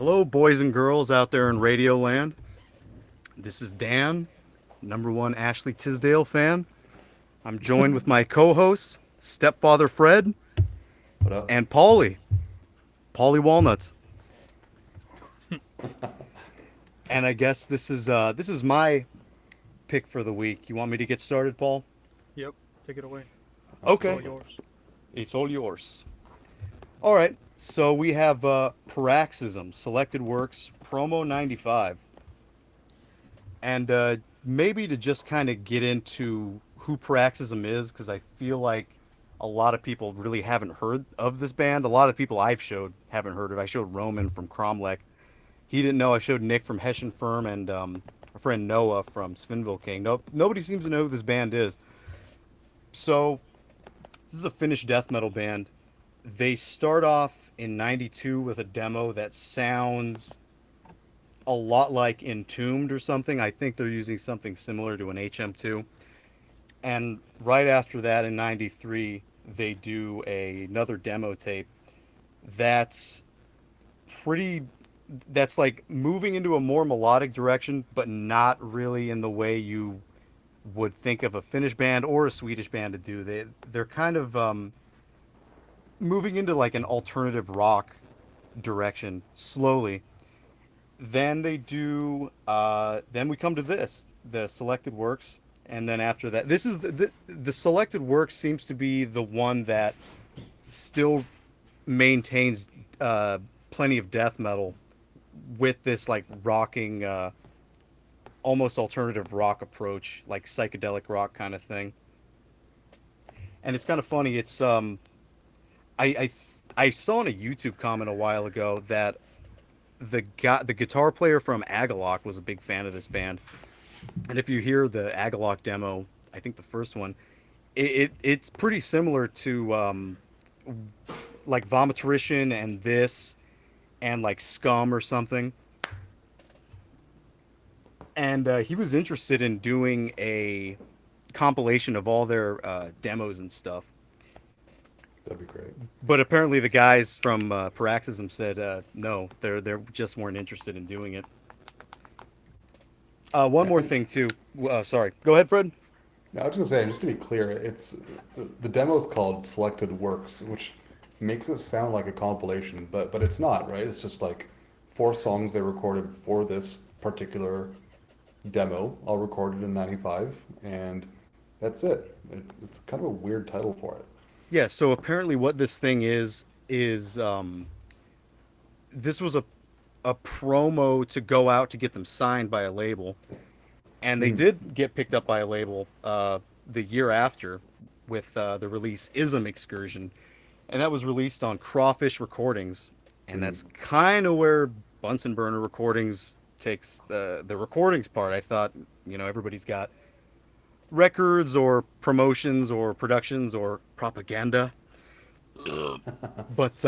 Hello, boys and girls out there in Radio Land. This is Dan, number one Ashley Tisdale fan. I'm joined with my co-hosts, stepfather Fred What up? and Paulie Walnuts. And I guess this is my pick for the week. You want me to get started, Paul? Yep, take it away. It's all Okay, yours. it's all yours. All right, so we have Paraxism, Selected Works, Promo 95. And maybe to just kind of get into who Paraxism is, because I feel like a lot of people really haven't heard of this band. A lot of people I've showed haven't heard of. I showed Roman from Cromlech. He didn't know. I showed Nick from Hessian Firm and a friend Noah from Svinville King. Nobody seems to know who this band is. So this is a Finnish death metal band. They start off in '92 with a demo that sounds a lot like Entombed or something. I think they're using something similar to an HM2. And right after that in '93, they do another demo tape that's pretty that's like moving into a more melodic direction, but not really in the way you would think of a Finnish band or a Swedish band to do. They're kind of moving into like an alternative rock direction slowly. Then they do. Then we come to the selected works, and then after that, this is the selected works seems to be the one that still maintains plenty of death metal with this like rocking, almost alternative rock approach, like psychedelic rock kind of thing. And it's kind of funny. It's I I saw in a YouTube comment a while ago that the guitar player from Agalok was a big fan of this band. And if you hear the Agalok demo, I think the first one, it's pretty similar to like Vomitorition and this and like Scum or something. And he was interested in doing a compilation of all their demos and stuff. That'd be great. But apparently the guys from Paraxism said no, they're just weren't interested in doing it. One Yeah, more and thing too. Sorry, go ahead, Fred. no, I was gonna say, just to be clear, it's the demo is called Selected Works, which makes it sound like a compilation, but it's not, right? It's just like four songs they recorded for this particular demo, all recorded in '95, and that's it. It's kind of a weird title for it. Yeah. So apparently, what this thing is this was a promo to go out to get them signed by a label, and they Hmm. did get picked up by a label the year after with the release Ism Excursion, and that was released on Crawfish Recordings, and Hmm. that's kind of where Bunsen Burner Recordings takes the recordings part. I thought, everybody's got records or promotions or productions or propaganda, but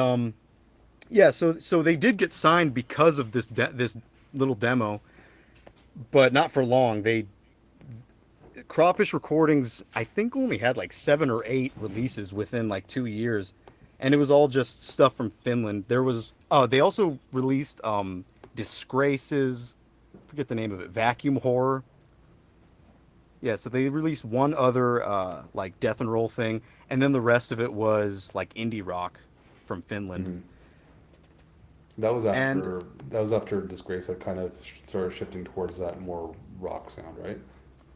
yeah, so they did get signed because of this little demo, but not for long. They Crawfish Recordings, I think, only had like 7 or 8 releases within like 2 years, and it was all just stuff from Finland. There was they also released Disgraces, forget the name of it, Vacuum Horror. Yeah, so they released one other like death and roll thing, and then the rest of it was like indie rock from Finland. Hmm. That was And after that was after Disgrace had kind of started shifting towards that more rock sound, right?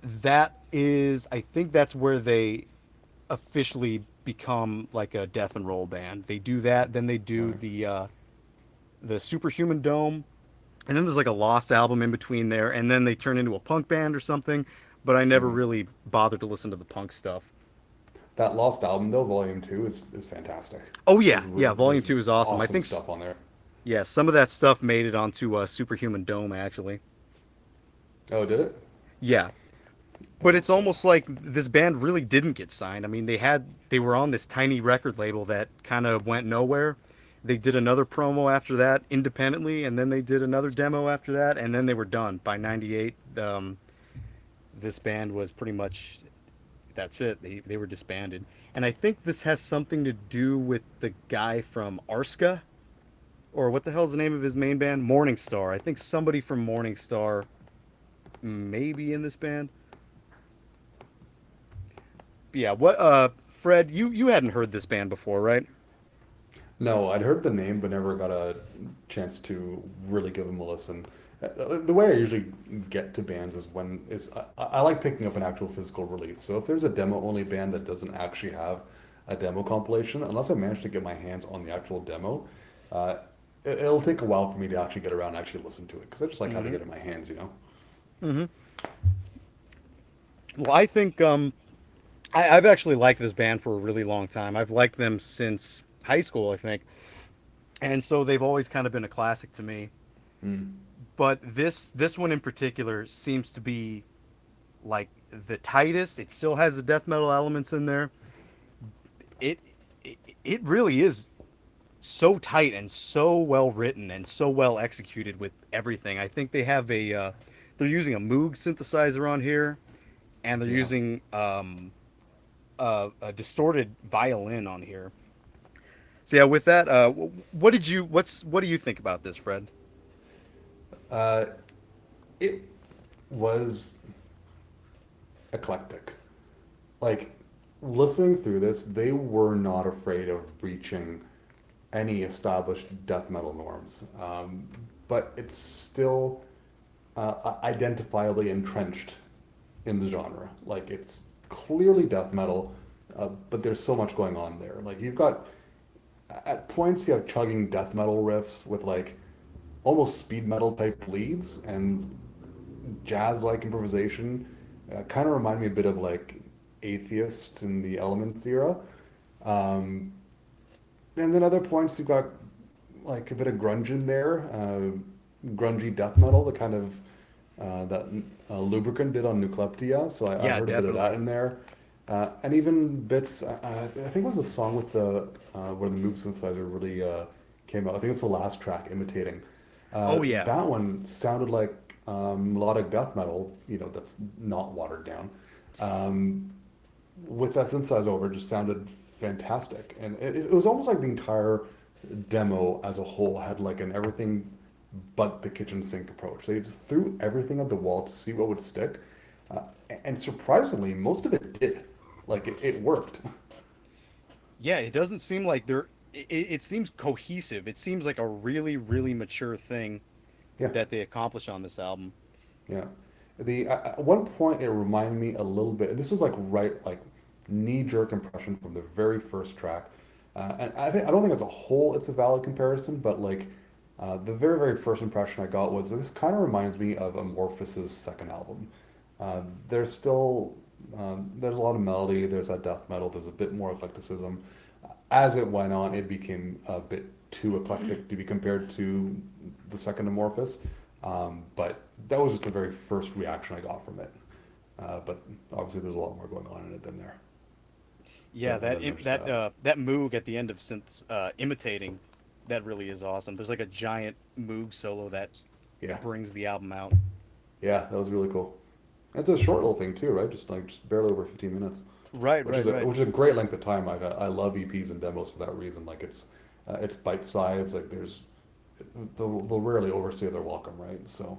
that is, I think that's where they officially become like a death and roll band. They do that, then they do Right. the Superhuman Dome, and then there's like a Lost album in between there, and then they turn into a punk band or something. But I never Hmm. really bothered to listen to the punk stuff. That Lost album, though, Volume Two, is fantastic. Oh There's yeah, yeah. Volume there's two is awesome. I awesome think stuff on there. yeah, some of that stuff made it onto Superhuman Dome actually. Oh, did it? Yeah, but it's almost like this band really didn't get signed. I mean, they were on this tiny record label that kind of went nowhere. They did another promo after that independently, and then they did another demo after that, and then they were done. By '98, this band was pretty much that's it. They were disbanded, and I think this has something to do with the guy from Arska. or what the hell's the name of his main band? Morningstar. I think somebody from Morningstar may be in this band. Yeah, what Fred, you hadn't heard this band before, right? No, I'd heard the name, but never got a chance to really give them a listen. The way I usually get to bands is I like picking up an actual physical release. So if there's a demo-only band that doesn't actually have a demo compilation, unless I manage to get my hands on the actual demo, uh, it'll take a while for me to actually get around and actually listen to it because I just like having Mm-hmm. it in my hands, you know? Mm-hmm. Well, I think I've actually liked this band for a really long time. I've liked them since high school, I think, and so they've always kind of been a classic to me. Mm. But this one in particular seems to be like the tightest. It still has the death metal elements in there. It it really is so tight and so well written and so well executed with everything. I think they have they're using a Moog synthesizer on here, and they're Yeah. using a distorted violin on here. So yeah, with that, what do you think about this, Fred? Uh, it was eclectic. Like, listening through this, they were not afraid of breaching any established death metal norms. But it's still identifiably entrenched in the genre. Like, it's clearly death metal, but there's so much going on there. Like, you've got, at points, you have chugging death metal riffs with, like, almost speed metal type leads and jazz like improvisation. Kind of remind me a bit of like Atheist in the Elements era. Um, and then other points you've got like a bit of grunge in there, grungy death metal, the kind of that Lubricant did on Nucleptia. So I Yeah, heard a bit of that definitely. in there. And even bits, I think it was a song with the where the Moog synthesizer really came out. I think it's the last track, Imitating. Oh yeah, That one sounded like melodic death metal, you know, that's not watered down. Um, with that synthesizer over, it just sounded fantastic. And it was almost like the entire demo as a whole had like an everything but the kitchen sink approach. They just threw everything at the wall to see what would stick. Uh, and surprisingly, most of it did. Like it worked. yeah. It doesn't seem like they're. It seems cohesive. It seems like a really, really mature thing Yeah. that they accomplished on this album. Yeah. The At one point it reminded me a little bit. This was like right like knee-jerk impression from the very first track, and I don't think as a whole it's a valid comparison, but like the very first impression I got was this kind of reminds me of Amorphous' second album. There's still there's a lot of melody. There's that death metal. There's a bit more eclecticism. As it went on, it became a bit too eclectic to be compared to the second Amorphous. But that was just the very first reaction I got from it. But obviously, there's a lot more going on in it than there. Yeah, Than just that. that Moog at the end of synth imitating, that really is awesome. There's like a giant Moog solo that Yeah, brings the album out. yeah, that was really cool. It's a short little thing too, right? Just barely over 15 minutes, Right, right, right. which is a great length of time. I love EPs and demos for that reason. Like it's bite sized. Like they'll rarely overstay their welcome, right? So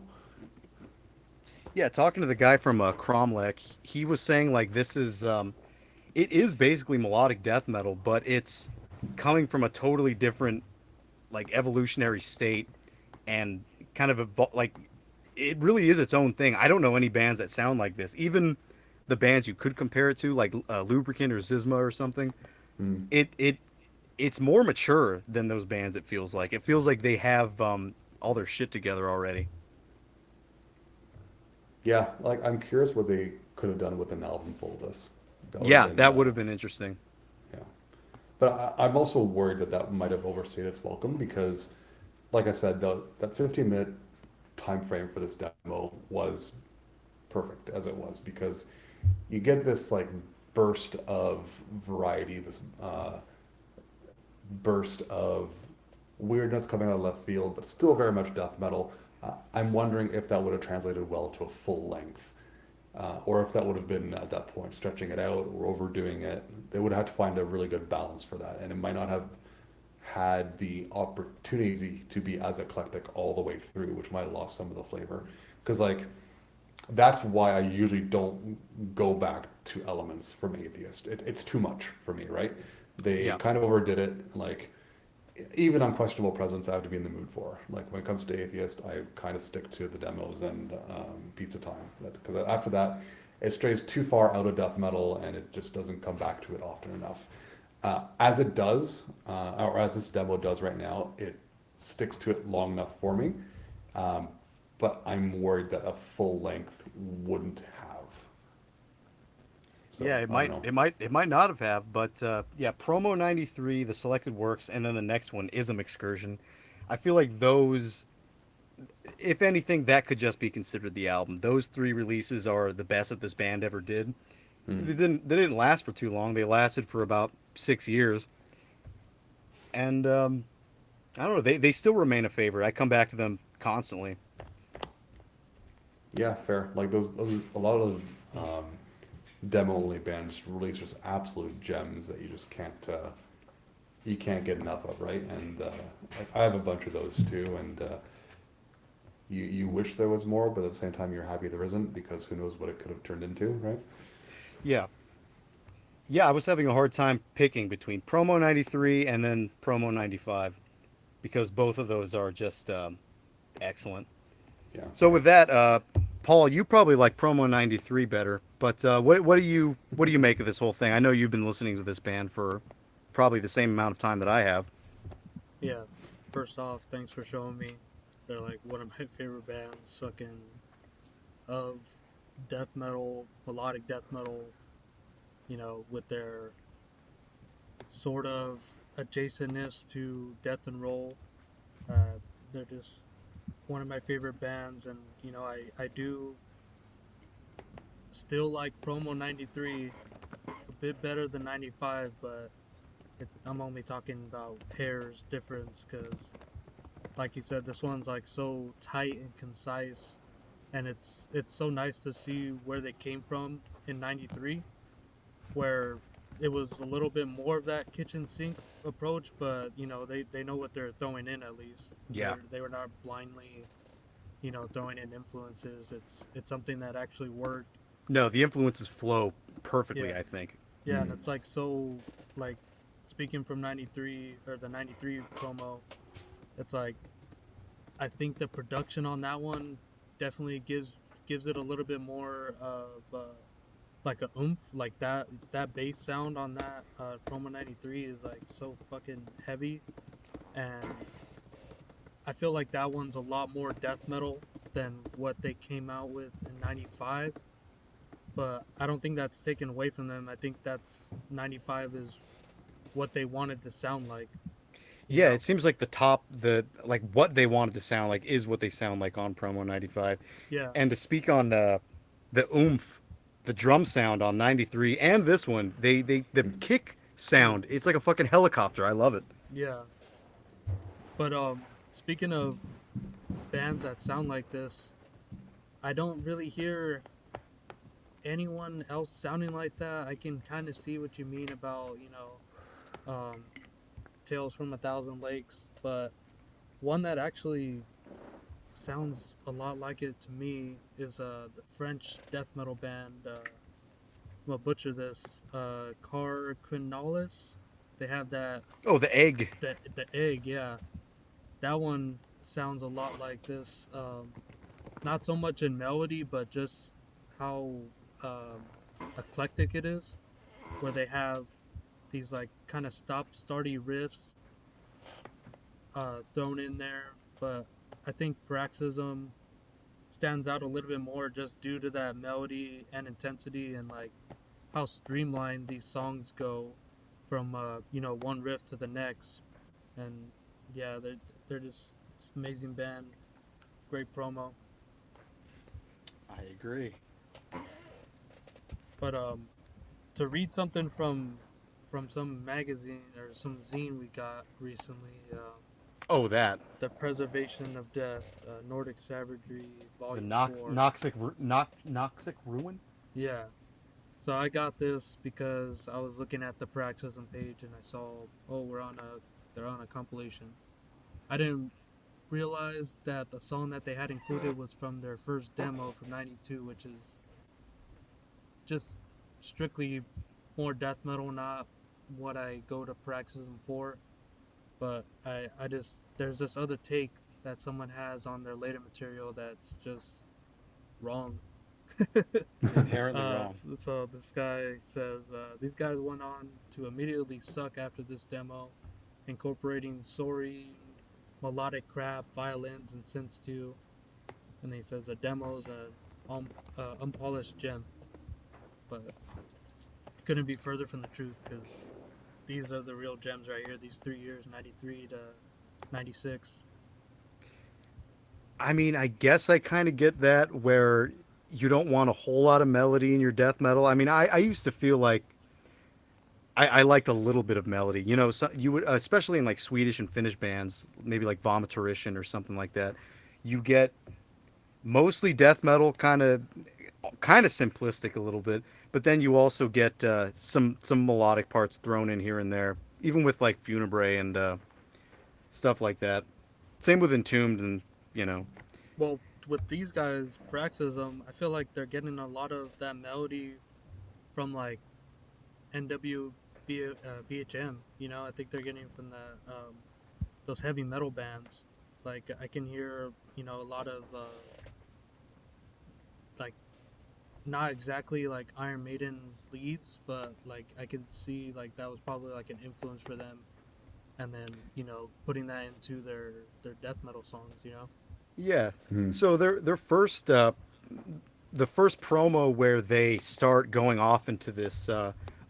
Yeah, talking to the guy from Cromlech, he was saying like this is it is basically melodic death metal, but it's coming from a totally different like evolutionary state and kind of like it really is its own thing. I don't know any bands that sound like this. Even the bands you could compare it to, like Lubricant or Zizma or something, mm, it it's more mature than those bands. It feels like they have all their shit together already. yeah, like I'm curious what they could have done with an album full of this. That would have Yeah, been that would have been interesting. yeah. But I'm also worried that that might have overstayed its welcome because, like I said, that 15-minute time frame for this demo was perfect as it was because you get this like burst of variety, this burst of weirdness coming out of left field, but still very much death metal. I'm wondering if that would have translated well to a full length, or if that would have been at that point stretching it out or overdoing it. They would have had to find a really good balance for that, and it might not have had the opportunity to be as eclectic all the way through, which might have lost some of the flavor. Because like that's why I usually don't go back to Elements from Atheist. It's too much for me, right? They Yeah. kind of overdid it. Like even Unquestionable Presence, I have to be in the mood for. Like when it comes to Atheist, I kind of stick to the demos and Piece of Time. Because after that, it strays too far out of death metal, and it just doesn't come back to it often enough. As it does, or as this demo does right now, it sticks to it long enough for me. Um, but I'm worried that a full length wouldn't have. So Yeah, it I don't might, know. it might not have, but yeah, promo 93, the selected works, and then the next one, Ism Excursion. I feel like those, if anything, that could just be considered the album. Those three releases are the best that this band ever did. Hmm. They didn't last for too long. They lasted for about 6 years, and I don't know. They still remain a favorite. I come back to them constantly. Yeah, fair. Like those a lot of demo only bands release just absolute gems that you can't get enough of, right? And like I have a bunch of those too, and you wish there was more, but at the same time you're happy there isn't because who knows what it could have turned into, right? Yeah, yeah. I was having a hard time picking between promo 93 and then promo 95 because both of those are just excellent. Yeah. So with that, Paul, you probably like promo 93 better. But what do you make of this whole thing? I know you've been listening to this band for probably the same amount of time that I have. Yeah. First off, thanks for showing me. They're like one of my favorite bands, fucking of death metal, melodic death metal. With their sort of adjacentness to death and roll. They're just one of my favorite bands, and I do still like Promo 93 a bit better than 95, but I'm only talking about pairs difference because, like you said, this one's like so tight and concise, and it's so nice to see where they came from in 93, where it was a little bit more of that kitchen sink approach, but they know what they're throwing in at least. Yeah. They were not blindly throwing in influences. It's something that actually worked. No, the influences flow perfectly, Yeah, I think. yeah, and it's like so like speaking from 93 or the 93 promo, it's like I think the production on that one definitely gives it a little bit more of like a oomph, like that bass sound on that promo 93 is like so fucking heavy, and I feel like that one's a lot more death metal than what they came out with in 95, but I don't think that's taken away from them. I think that's 95 is what they wanted to sound like, you Yeah, know? it seems like the like what they wanted to sound like is what they sound like on promo 95. Yeah, And to speak on the oomph, the drum sound on 93 and this one, the kick sound, it's like a fucking helicopter. I love it. yeah. But speaking of bands that sound like this, I don't really hear anyone else sounding like that. I can kind of see what you mean about, Tales from a Thousand Lakes, but one that actually sounds a lot like it to me is the French death metal band. I'm gonna butcher this. Carquinalis. They have that Oh, the egg. the egg. Yeah, that one sounds a lot like this. Not so much in melody, but just how um, eclectic it is, where they have these like kind of stop-starty riffs thrown in there. But I think Paraxism stands out a little bit more just due to that melody and intensity and like how streamlined these songs go from one riff to the next. And yeah, they're just this amazing band, great promo. I agree. But to read something from some magazine or some zine we got recently, Oh, that. the Preservation of Death, Nordic Savagery, The Volume 4. Noxic Ruin? Yeah. So I got this because I was looking at the Praxism page and I saw, oh, we're on a they're on a compilation. I didn't realize that the song that they had included was from their first demo from '92, which is just strictly more death metal, not what I go to Paraxism for. But I just there's this other take that someone has on their later material that's just wrong. Inherently wrong. So this guy says these guys went on to immediately suck after this demo, incorporating sorry melodic crap, violins, and synths too. And then he says the demo's an unpolished gem, but it couldn't be further from the truth because these are the real gems right here. These 3 years, '93 to '96. I mean, I guess I kind of get that where you don't want a whole lot of melody in your death metal. I mean, I used to feel like I liked a little bit of melody. You know, so you would, especially in like Swedish and Finnish bands, maybe like Vomitorition or something like that. You get mostly death metal, kind of simplistic a little bit, but then you also get some melodic parts thrown in here and there, even with like Funebre and stuff like that. Same with Entombed, and you know, Well, with these guys, Praxism, I feel like they're getting a lot of that melody from like BHM. You know, I think they're getting from those heavy metal bands. Like I can hear, you know, a lot of like not exactly like Iron Maiden leads, but like I can see like that was probably like an influence for them, and then you know putting that into their death metal songs. You know. yeah. Mhm. So their first the first promo where they start going off into this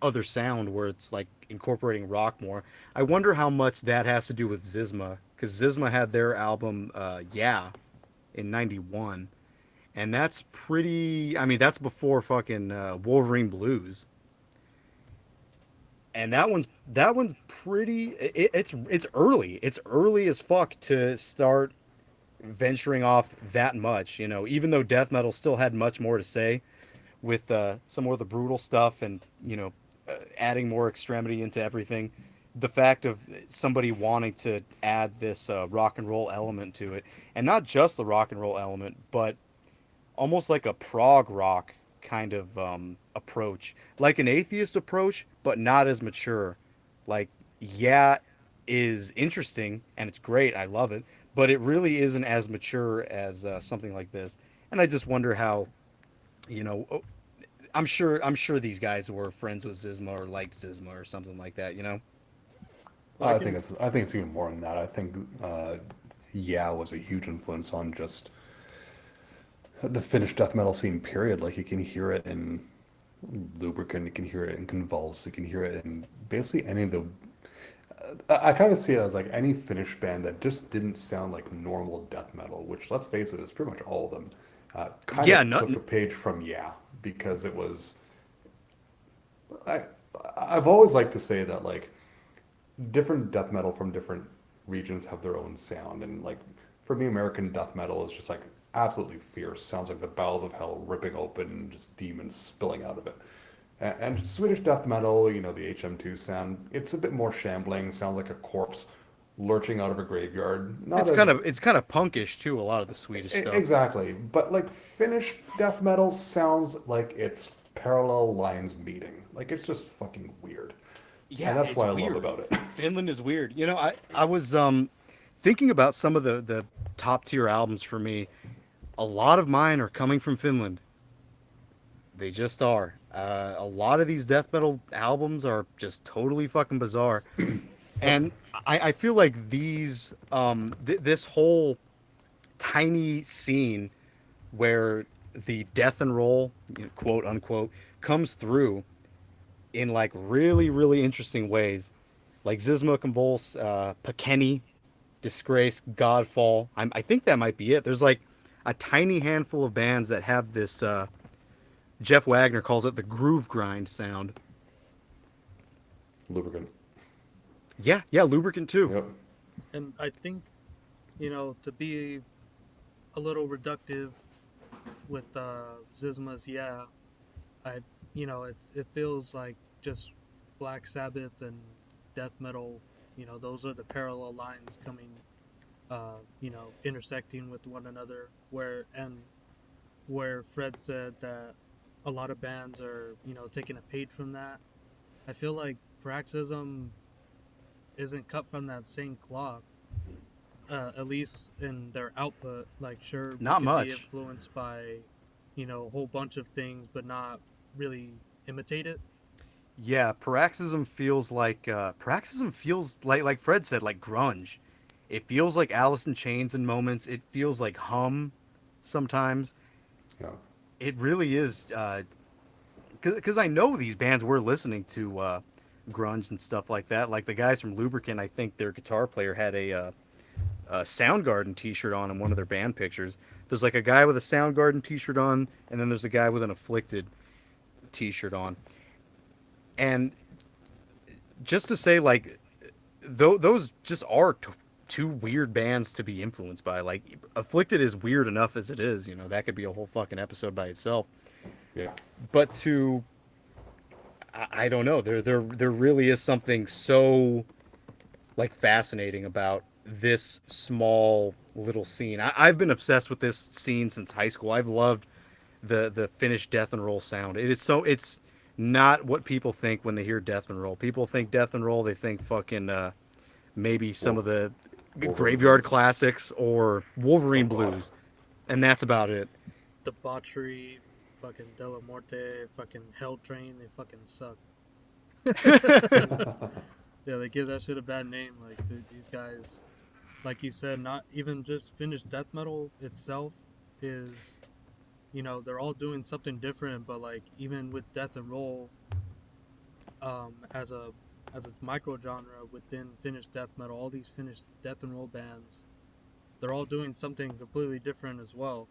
other sound where it's like incorporating rock more. I wonder how much that has to do with Zizma, because Zizma had their album Yeah in '91, and that's pretty. I mean, that's before fucking Wolverine Blues, and that one's pretty. It's early. It's early as fuck to start venturing off that much. You know, even though death metal still had much more to say with some more of the brutal stuff and adding more extremity into everything. The fact of somebody wanting to add this rock and roll element to it, and not just the rock and roll element, but almost like a prog rock kind of approach, like an atheist approach, but not as mature. Like, yeah, is interesting and it's great. I love it, but it really isn't as mature as something like this. And I just wonder how, you know, I'm sure these guys were friends with Zizma or liked Zizma or something like that. You know. Well, I can. I think it's even more than that. I think Yeah was a huge influence on just the Finnish death metal scene. Period. Like you can hear it in Lubricant, you can hear it in Convulse, you can hear it in basically any of the. I kind of see it as like any Finnish band that just didn't sound like normal death metal, which let's face it, is pretty much all of them. Kind Yeah, of not. took a page from Yeah because it was. I I've always liked to say that like different death metal from different regions have their own sound, and like for me, American death metal is just like absolutely fierce. Sounds like the bowels of hell ripping open and just demons spilling out of it. And Swedish death metal, you know, the HM2 sound, it's a bit more shambling. Sounds like a corpse lurching out of a graveyard. Not as It's kind of punkish too. A lot of the Swedish stuff. exactly, but like Finnish death metal sounds like it's parallel lines meeting. Like it's just fucking weird, and Yeah, that's it's what I love weird. about it. Finland is weird. You know, I was thinking about some of the top tier albums for me. A lot of mine are coming from Finland. They just are. A lot of these death metal albums are just totally fucking bizarre, and I feel like this whole tiny scene where the death and roll, quote unquote, comes through in like really really interesting ways, like Zizma, Convulse, Pakeni, Disgrace, Godfall. I think that might be it. There's like a tiny handful of bands that have this. Jeff Wagner calls it the groove grind sound. Lubricant. Yeah, yeah, Lubricant too. Yep. And I think, you know, to be a little reductive with Zizma's, yeah, I, you know, it feels like just Black Sabbath and death metal those are the parallel lines coming, intersecting with one another. Where Fred said that a lot of bands are, taking a page from that. I feel like Paraxism isn't cut from that same cloth. At least in their output. Like, sure, we Not could be much. influenced by, a whole bunch of things, but not really imitate it. Yeah, Paraxism feels like Fred said, like grunge. It feels like Alice in Chains in moments. It feels like Hum sometimes. You know, It really is, because I know these bands were listening to grunge and stuff like that. Like the guys from Lubricant, I think their guitar player had a Soundgarden T-shirt on in one of their band pictures. There's like a guy with a Soundgarden T-shirt on, and then there's a guy with an Afflicted T-shirt on. And just to say, like, those just are two weird bands to be influenced by. Like, Afflicted is weird enough as it is. That could be a whole fucking episode by itself. yeah. But I don't know. There really is something so like fascinating about this small little scene. I've been obsessed with this scene since high school. I've loved the Finnish death and roll sound. It's not what people think when they hear death and roll. People think death and roll. They think fucking maybe some of Wolf, the Wolverine graveyard Blues. classics or Oh Wolverine God. blues, and that's about it. Debauchery, fucking Della Morte, fucking Hell Train, they fucking suck. Yeah, they give that shit a bad name. Like, these guys, like you said, not even just Finnish death metal itself is, they're all doing something different, but like, even with death and roll, as a micro genre within Finnish death metal, all these Finnish death and roll bands, they're all doing something completely different as well.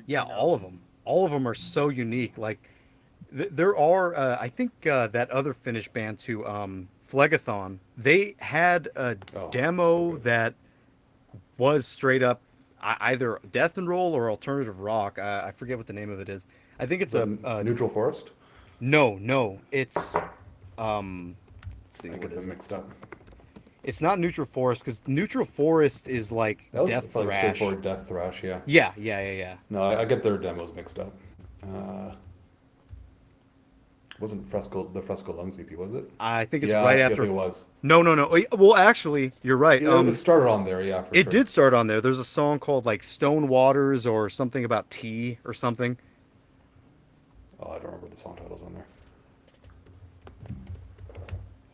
Yeah, all of them. All of them are so unique. Like there are, I think that other Finnish band too, Phlegathon. They had a Oh, so demo good. that was straight up either death and roll or alternative rock. I forget what the name of it is. I think it's a Neutral Forest. no. It's let's see, I what get is them it? mixed up. It's not Neutral Forest because Neutral Forest is like That was death like thrash. straightforward death thrash. Yeah. Yeah. No, I get their demos mixed up. Uh, wasn't the Fresco Lungs EP, was it? I think it's Yeah, right actually, I after. think it was. No. Well, actually, you're right. It started on there, yeah, for It sure. did start on there. There's a song called like Stone Waters or something about tea or something. Oh, I don't remember the song titles on there.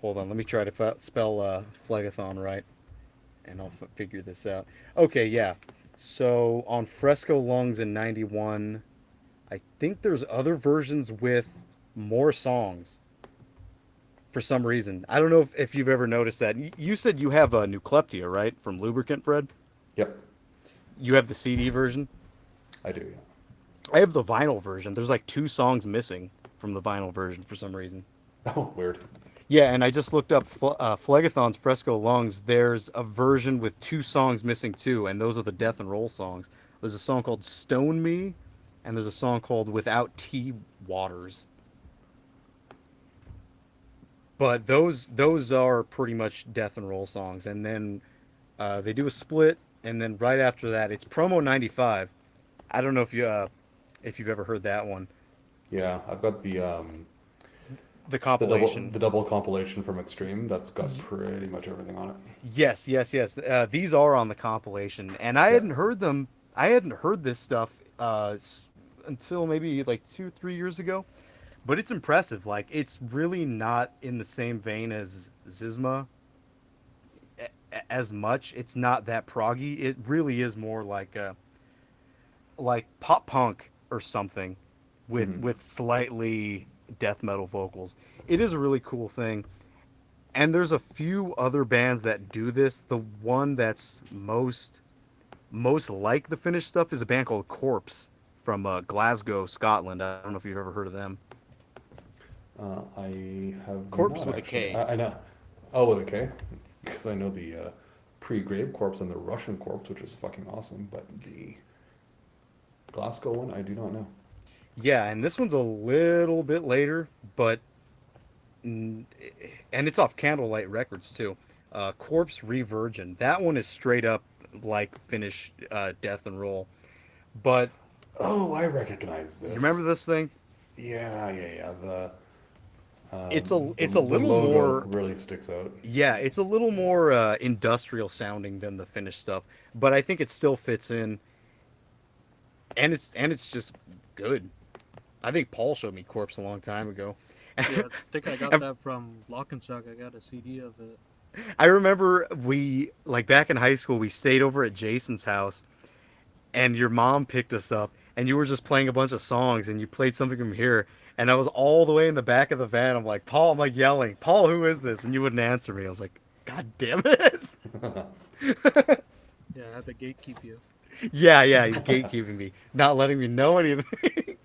Hold on, let me try to spell Phlegathon right, and I'll figure this out. Okay, yeah. So on Fresco Lungs in '91, I think there's other versions with more songs for some reason. I don't know if you've ever noticed that. You said you have a Nucleptia, right, from Lubricant, Fred? Yep, You have the CD version. I do. Yeah. I have the vinyl version. There's like two songs missing from the vinyl version for some reason. Oh, weird. Yeah, and I just looked up Phlegathon's Fresco Lungs. There's a version with two songs missing too, and those are the death and roll songs. There's a song called Stone Me, and there's a song called Without Tea Waters. But those are pretty much death and roll songs, and then they do a split, and then right after that, it's Promo '95. I don't know if you've ever heard that one, Yeah, I've got the the compilation. double compilation from Extreme. That's got pretty much everything on it. Yes. These are on the compilation, and I Yeah. hadn't heard them. I hadn't heard this stuff until maybe like 2, 3 years ago. But it's impressive. Like it's really not in the same vein as Zizma as much. It's not that proggy. It really is more like pop punk or something with Hmm. slightly death metal vocals. It is a really cool thing. And there's a few other bands that do this. The one that's most like the Finnish stuff is a band called Corpse from Glasgow, Scotland. I don't know if you've ever heard of them. I have Corpse not with a actually. K. I know. Oh, with a K, because I know the pre-grave corpse and the Russian corpse, which is fucking awesome. But the Glasgow one, I do not know. Yeah, and this one's a little bit later, but and it's off Candlelight Records too. Corpse Revirgin. That one is straight up like Finnish death and roll. But Oh, I recognize you this. remember this thing? Yeah. It's a The little logo more, really sticks out. yeah, it's a little more industrial sounding than the Finnish stuff, but I think it still fits in, and it's just good. I think Paul showed me Corpse a long time ago. Yeah, I think I got that from Lock and Shock. I got a CD of it. I remember we, like, back in high school, we stayed over at Jason's house, and your mom picked us up, and you were just playing a bunch of songs, and you played something from here, and I was all the way in the back of the van. I'm like, Paul, I'm like yelling, Paul, who is this? And you wouldn't answer me. I was like, God damn it. Yeah, I had to gatekeep you. Yeah, he's gatekeeping me, not letting me know anything.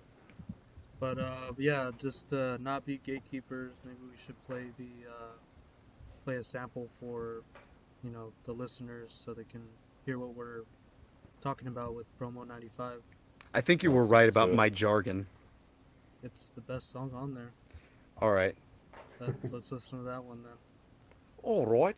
But yeah, just to not be gatekeepers, maybe we should play a sample for, the listeners so they can hear what we're talking about with Promo 95. I think you were right Let's about do it. my jargon. It's the best song on there. All right. Let's listen to that one then. All right.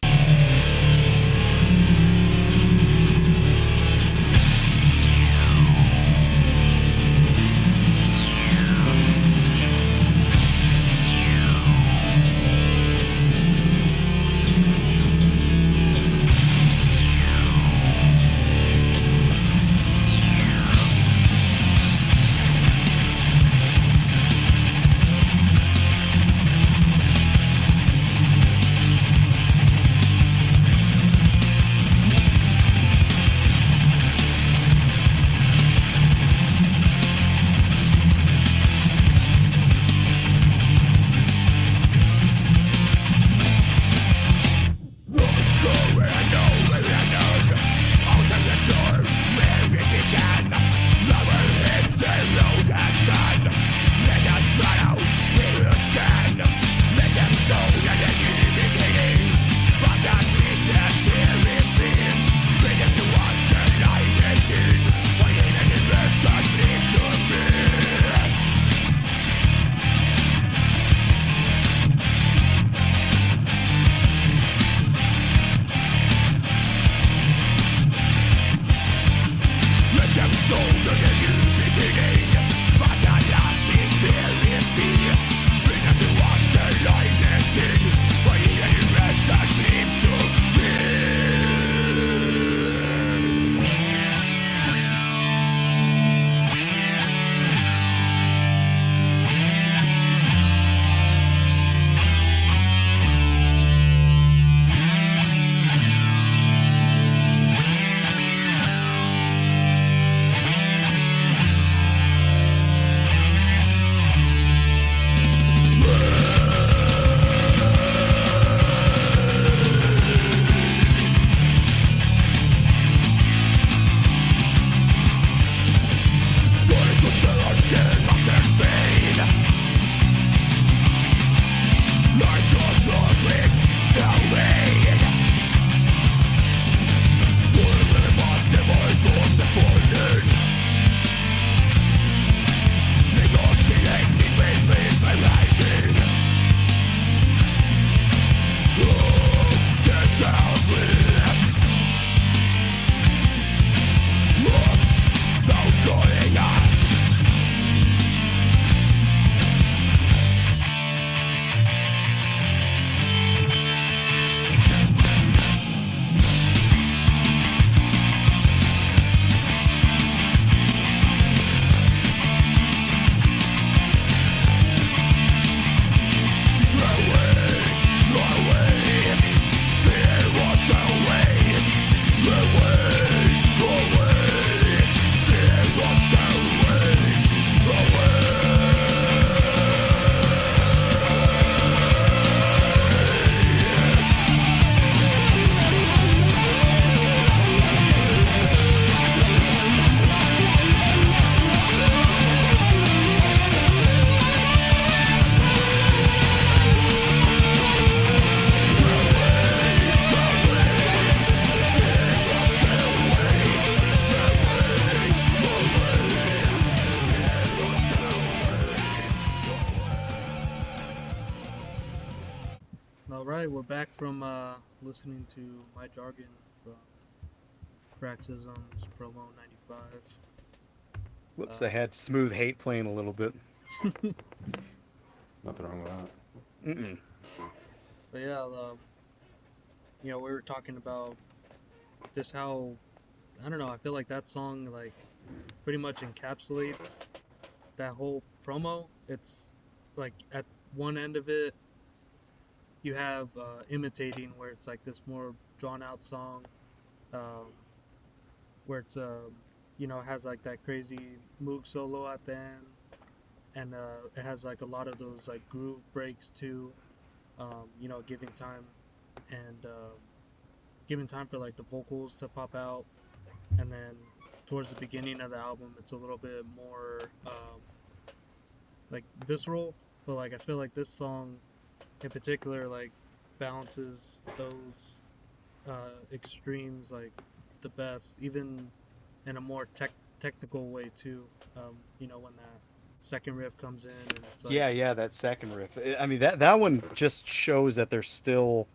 All right, we're back from listening to My Jargon from Paraxism's Promo 95. Whoops, I had Smooth Hate playing a little bit. Nothing wrong with that. Mm-mm. But yeah, we were talking about just how, I don't know, I feel like that song, like, pretty much encapsulates that whole promo. It's, like, at one end of it, you have Imitating, where it's, like, this more drawn-out song, where it's, has, like, that crazy Moog solo at the end, and it has, like, a lot of those, like, groove breaks, too, giving time, and giving time for, like, the vocals to pop out, and then towards the beginning of the album, it's a little bit more like visceral, but like I feel like this song in particular like balances those extremes like the best, even in a more technical way too. When that second riff comes in and it's like Yeah, that second riff. I mean, that one just shows that they're still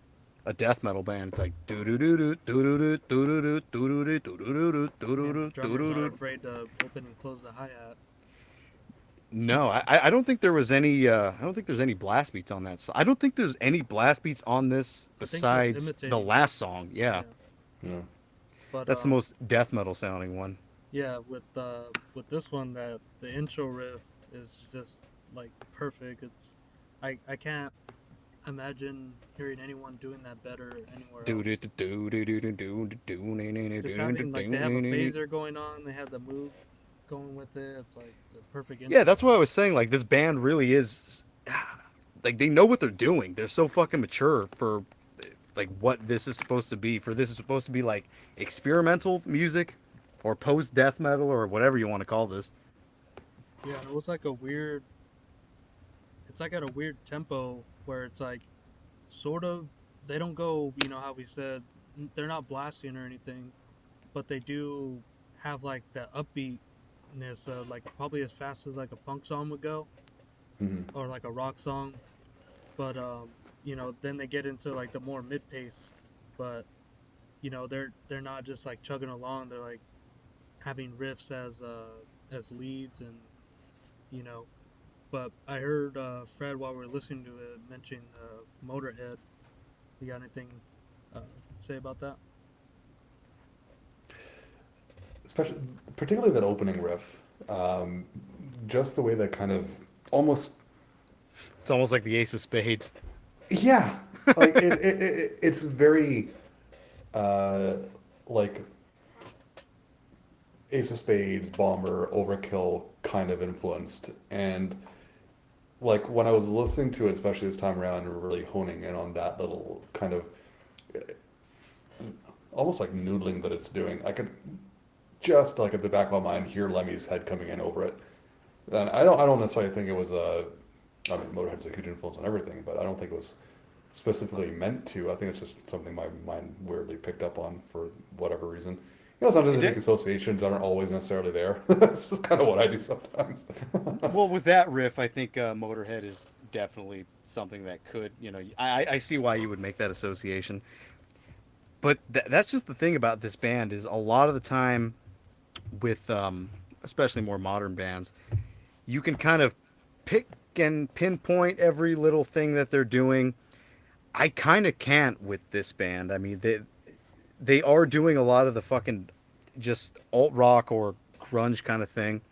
a death metal band. It's like do do do do do do do do do do do do man, the do drummers aren't do. afraid to open and close the hi-hat. No, I don't think there was any. I don't think there's any blast beats on that. I don't think there's any blast beats on this I think just besides the Imitating. last song. Yeah, Yeah. Yeah. But that's the most death metal sounding one. yeah, with this one, that the intro riff is just like perfect. I can't imagine hearing anyone doing that better anywhere Do do else. do do do do do do Just having like they have a phaser going on, they have the Moog going with it. It's like the perfect intro. Yeah, that's what I was saying. Like this band really is, like they know what they're doing. They're so fucking mature for, like what this is supposed to be. For this is supposed to be like experimental music, or post death metal, or whatever you want to call this. Yeah, and it was like a weird. It's like at a weird tempo where it's like, sort of. They don't go, how we said, they're not blasting or anything, but they do have like that upbeatness, like probably as fast as like a punk song would go, Mm-hmm. or like a rock song. But then they get into like the more mid pace, but they're not just like chugging along. They're like having riffs as leads, and you know. But I heard Fred while we were listening to it mention Motorhead. You got anything to say about that? Especially, particularly that opening riff. Just the way that kind of almost, It's almost like the Ace of Spades. yeah, like it's very uh, like Ace of Spades, Bomber, Overkill kind of influenced. And like when I was listening to it, especially this time around, and really honing in on that little kind of almost like noodling that it's doing, I could just like at the back of my mind hear Lemmy's head coming in over it. And I don't necessarily think it was I mean, Motorhead's a huge influence on everything, but I don't think it was specifically meant to. I think it's just something my mind weirdly picked up on for whatever reason. Sometimes It I did. think associations aren't always necessarily there. That's just kind of what I do sometimes. Well, with that riff, I think Motorhead is definitely something that could, I see why you would make that association. But that's just the thing about this band is a lot of the time with, especially more modern bands, you can kind of pick and pinpoint every little thing that they're doing. I kind of can't with this band. I mean, they are doing a lot of the fucking just alt rock or grunge kind of thing,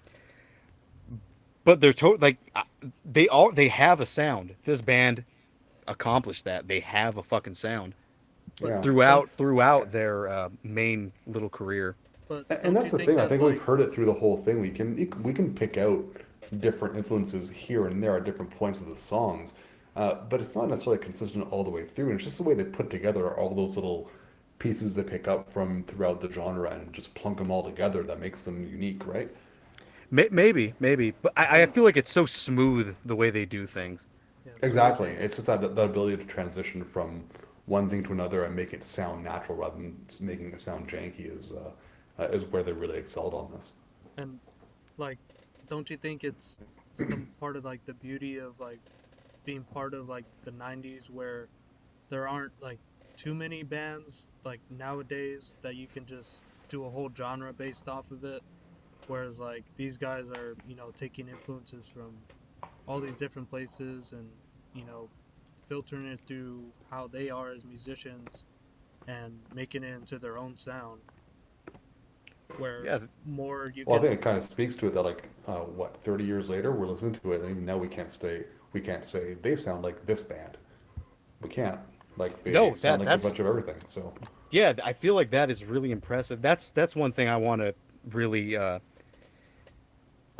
but they're like they have a sound. This band accomplished that. They have a fucking sound But Yeah. don't throughout their main little career. but And don't that's you the think thing. I that's think we've like heard it through the whole thing. We can pick out different influences here and there at different points of the songs, but it's not necessarily consistent all the way through. And it's just the way they put together all those little pieces they pick up from throughout the genre and just plunk them all together that makes them unique, right? Maybe, but I feel like it's so smooth the way they do things. yeah, so would Exactly. you It's just that ability to transition from one thing to another and make it sound natural rather than making it sound janky is where they really excelled on this. and like don't you think it's some part of like the beauty of like being part of like the 90s where there aren't like too many bands like nowadays that you can just do a whole genre based off of it. Whereas like these guys are, taking influences from all these different places and, you know, filtering it through how they are as musicians and making it into their own sound. Where Yeah, more you Well, I think can, it kind of speaks to it that like, what, 30 years later, we're listening to it, and even now we can't say they sound like this band. We can't. Like they no, sound like a that's bunch of everything. So yeah. I feel like that is really impressive. That's one thing I want to really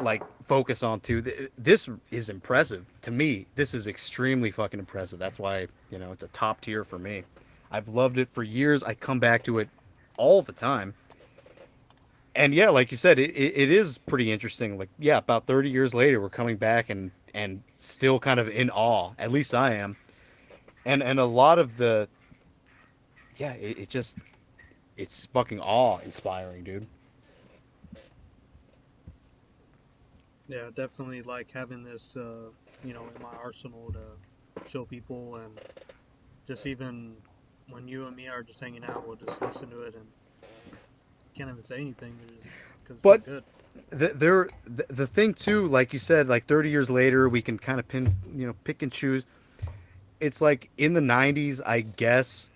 like focus on too. This is impressive to me. This is extremely fucking impressive. That's why it's a top tier for me. I've loved it for years. I come back to it all the time. And yeah, like you said, it is pretty interesting. Like yeah, about 30 years later, we're coming back and still kind of in awe. At least I am. And a lot of the yeah, it just it's fucking awe inspiring, dude. yeah, definitely like having this, in my arsenal to show people and just even when you and me are just hanging out, we'll just listen to it and can't even say anything because it's so But good. the thing too, like you said, like 30 years later, we can kind of pick and choose. It's like in the 90s, I guess.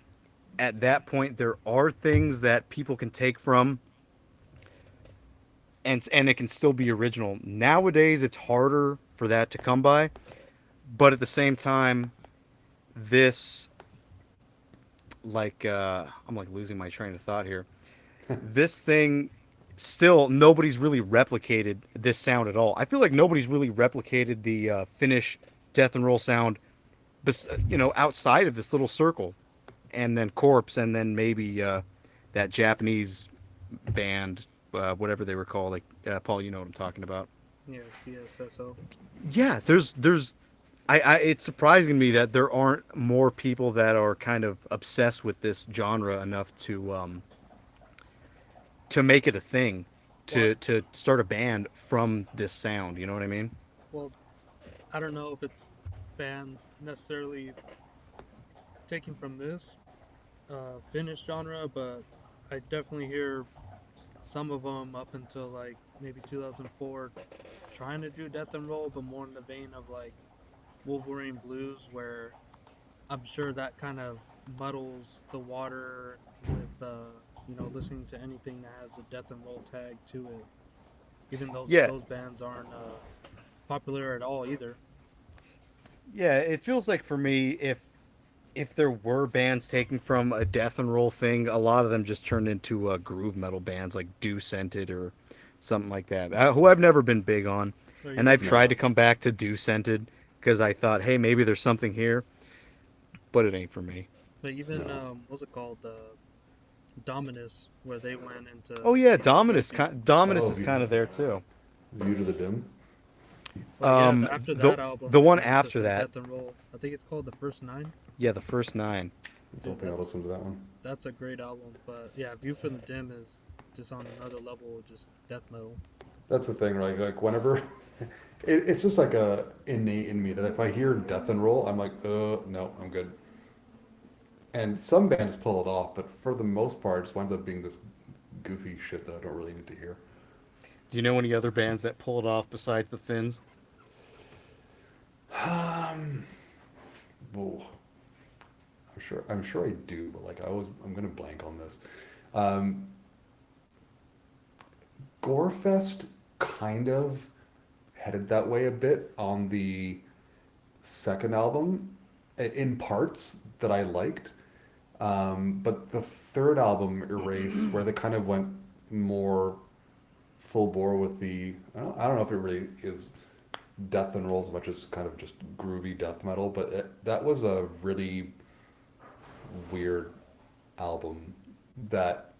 At that point, there are things that people can take from, and it can still be original. Nowadays, it's harder for that to come by. But at the same time, this I'm like losing my train of thought here. This thing still nobody's really replicated this sound at all. I feel like nobody's really replicated the Finnish death and roll sound, outside of this little circle, and then Corpse, and then maybe that Japanese band, whatever they were called. Like Paul, you know what I'm talking about. Yes, yes, that's so. Yeah, there's it's surprising to me that there aren't more people that are kind of obsessed with this genre enough to make it a thing, Well, to start a band from this sound. You know what I mean? well, I don't know if it's bands necessarily taken from this Finnish genre, but I definitely hear some of them up until like maybe 2004 trying to do death and roll, but more in the vein of like Wolverine Blues, where I'm sure that kind of muddles the water with listening to anything that has a death and roll tag to it. Even Yeah, those bands aren't popular at all either. yeah. It feels like for me, if there were bands taking from a death and roll thing, a lot of them just turned into groove metal bands like Do Scented or something like that. Who I've never been big on, Or and I've even tried to no, come back to Do Scented because I thought, hey, maybe there's something here, but it ain't for me. no. what's it called, Dominus, where they went into Oh yeah, crazy. Dominus Oh, is kind of there too. View to the Dim. But yeah, after The that album, the they one went into after some that, death and roll. I think it's called the First Nine. yeah, the first nine. I don't Dude, think I listened to that one. that's a great album. But yeah, View from the Dim is just on another level, of just death metal. That's the thing, right? Like whenever, it's just like a innate in me that if I hear death and roll, I'm like, no, I'm good. And some bands pull it off, but for the most part, it just winds up being this goofy shit that I don't really need to hear. Do you know any other bands that pull it off besides the Finns? Um, Whoa, I'm sure I do, but like I'm gonna blank on this. Um, Gorefest kind of headed that way a bit on the second album, in parts that I liked. But the third album, Erase, where they kind of went more full bore with the, I don't know if it really is death and roll as much as kind of just groovy death metal, but that was a really weird album that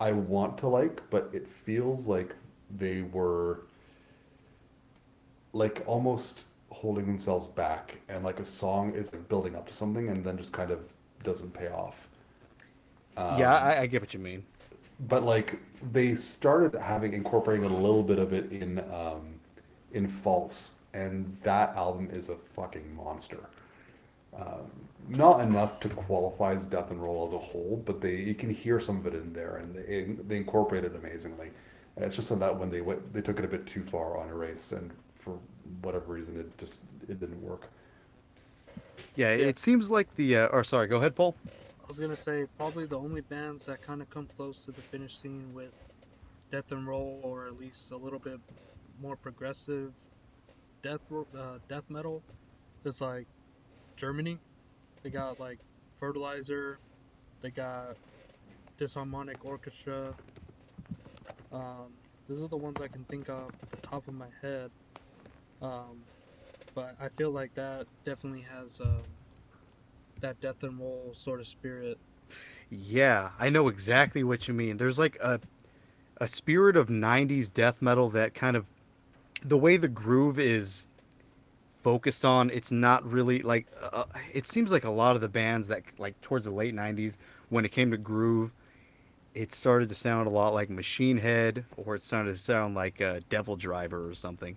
I want to like, but it feels like they were like almost holding themselves back, and like a song is like building up to something and then just kind of doesn't pay off. Yeah, Um, I get what you mean. but like they started having incorporating a little bit of it in False, and that album is a fucking monster. not enough to qualify as death and roll as a whole, but you can hear some of it in there, and they incorporate it amazingly. It's just that when they took it a bit too far on Erase, and for whatever reason, it didn't work. Yeah, Yeah, it seems like the. Or sorry, go ahead, Paul. I was gonna say probably the only bands that kind of come close to the Finnish scene with death and roll, or at least a little bit more progressive death metal, is like Germany. They got like Fertilizer. They got Disharmonic Orchestra. Um, these are the ones I can think of at the top of my head. Um, but I feel like that definitely has that death and roll sort of spirit. Yeah, I know exactly what you mean. There's like a spirit of '90s death metal that kind of the way the groove is focused on. It's not really like. It seems like a lot of the bands that like towards the late '90s when it came to groove, it started to sound a lot like Machine Head, or it started to sound like Devil Driver or something,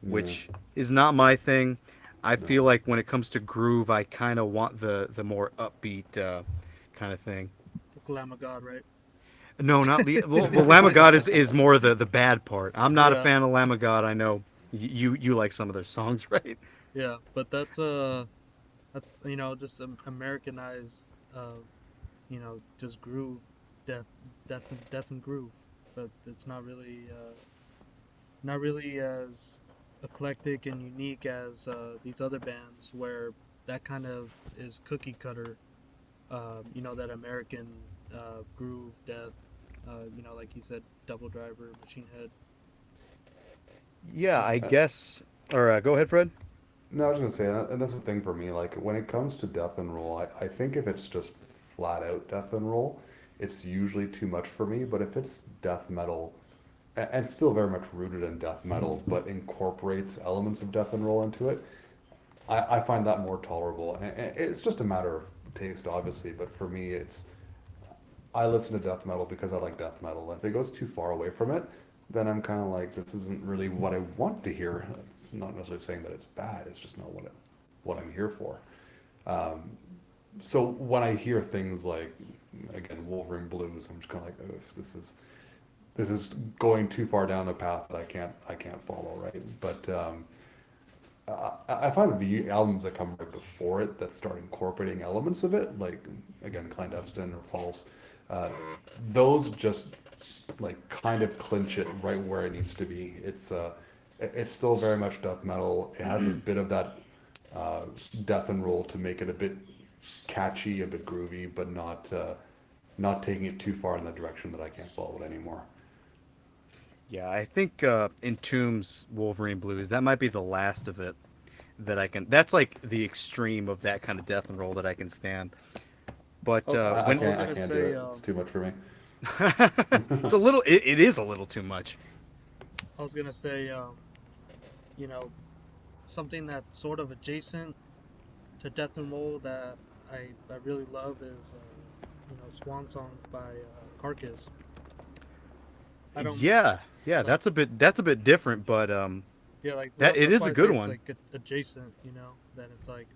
Yeah, which is not my thing. I feel no. like when it comes to groove, I kind of want the more upbeat kind of thing. Like Lamb of God, right? No, not well, Lamb of God is more the bad part. I'm not a Yeah, fan of Lamb of God. I know you like some of their songs, right? yeah, but that's just Americanized, just groove, death, death and groove, but it's not really as eclectic and unique as these other bands where that kind of is cookie cutter. That American groove, death. Like you said, Double Driver, Machine Head. Yeah, Yeah, I guess. Or go ahead, Fred. No, I was gonna say, and that's the thing for me. Like when it comes to death and roll, I think if it's just flat out death and roll, it's usually too much for me. But if it's death metal, and still very much rooted in death metal, but incorporates elements of death and roll into it, I find that more tolerable. And it's just a matter of taste, obviously. But for me, I listen to death metal because I like death metal. If it goes too far away from it, then I'm kind of like, this isn't really what I want to hear. It's not necessarily saying that it's bad. It's just not what I'm here for. Um, so when I hear things like, again, Wolverine Blues, I'm just kind of like, oh, this is going too far down a path that I can't follow, right? But I find that the albums that come right before it that start incorporating elements of it, like again, Clandestine or False, uh, those just like kind of clinch it right where it needs to be. It's still very much death metal. It has a bit of that uh, death and roll to make it a bit catchy, a bit groovy, but not taking it too far in the direction that I can't follow it anymore. Yeah, I think Entomb's Wolverine Blues, that might be the last of it that I can. That's like the extreme of that kind of death and roll that I can stand. But Oh, I I was I gonna can't do say, it. It's too much for me. it's a little. It is a little too much. I was gonna say, you know, something that's sort of adjacent to death and roll that I really love is, Swan Song by Carcass. I don't, Yeah, yeah, like, that's a bit different, but yeah, like that it that's is why a I say good it's one. like adjacent. That it's like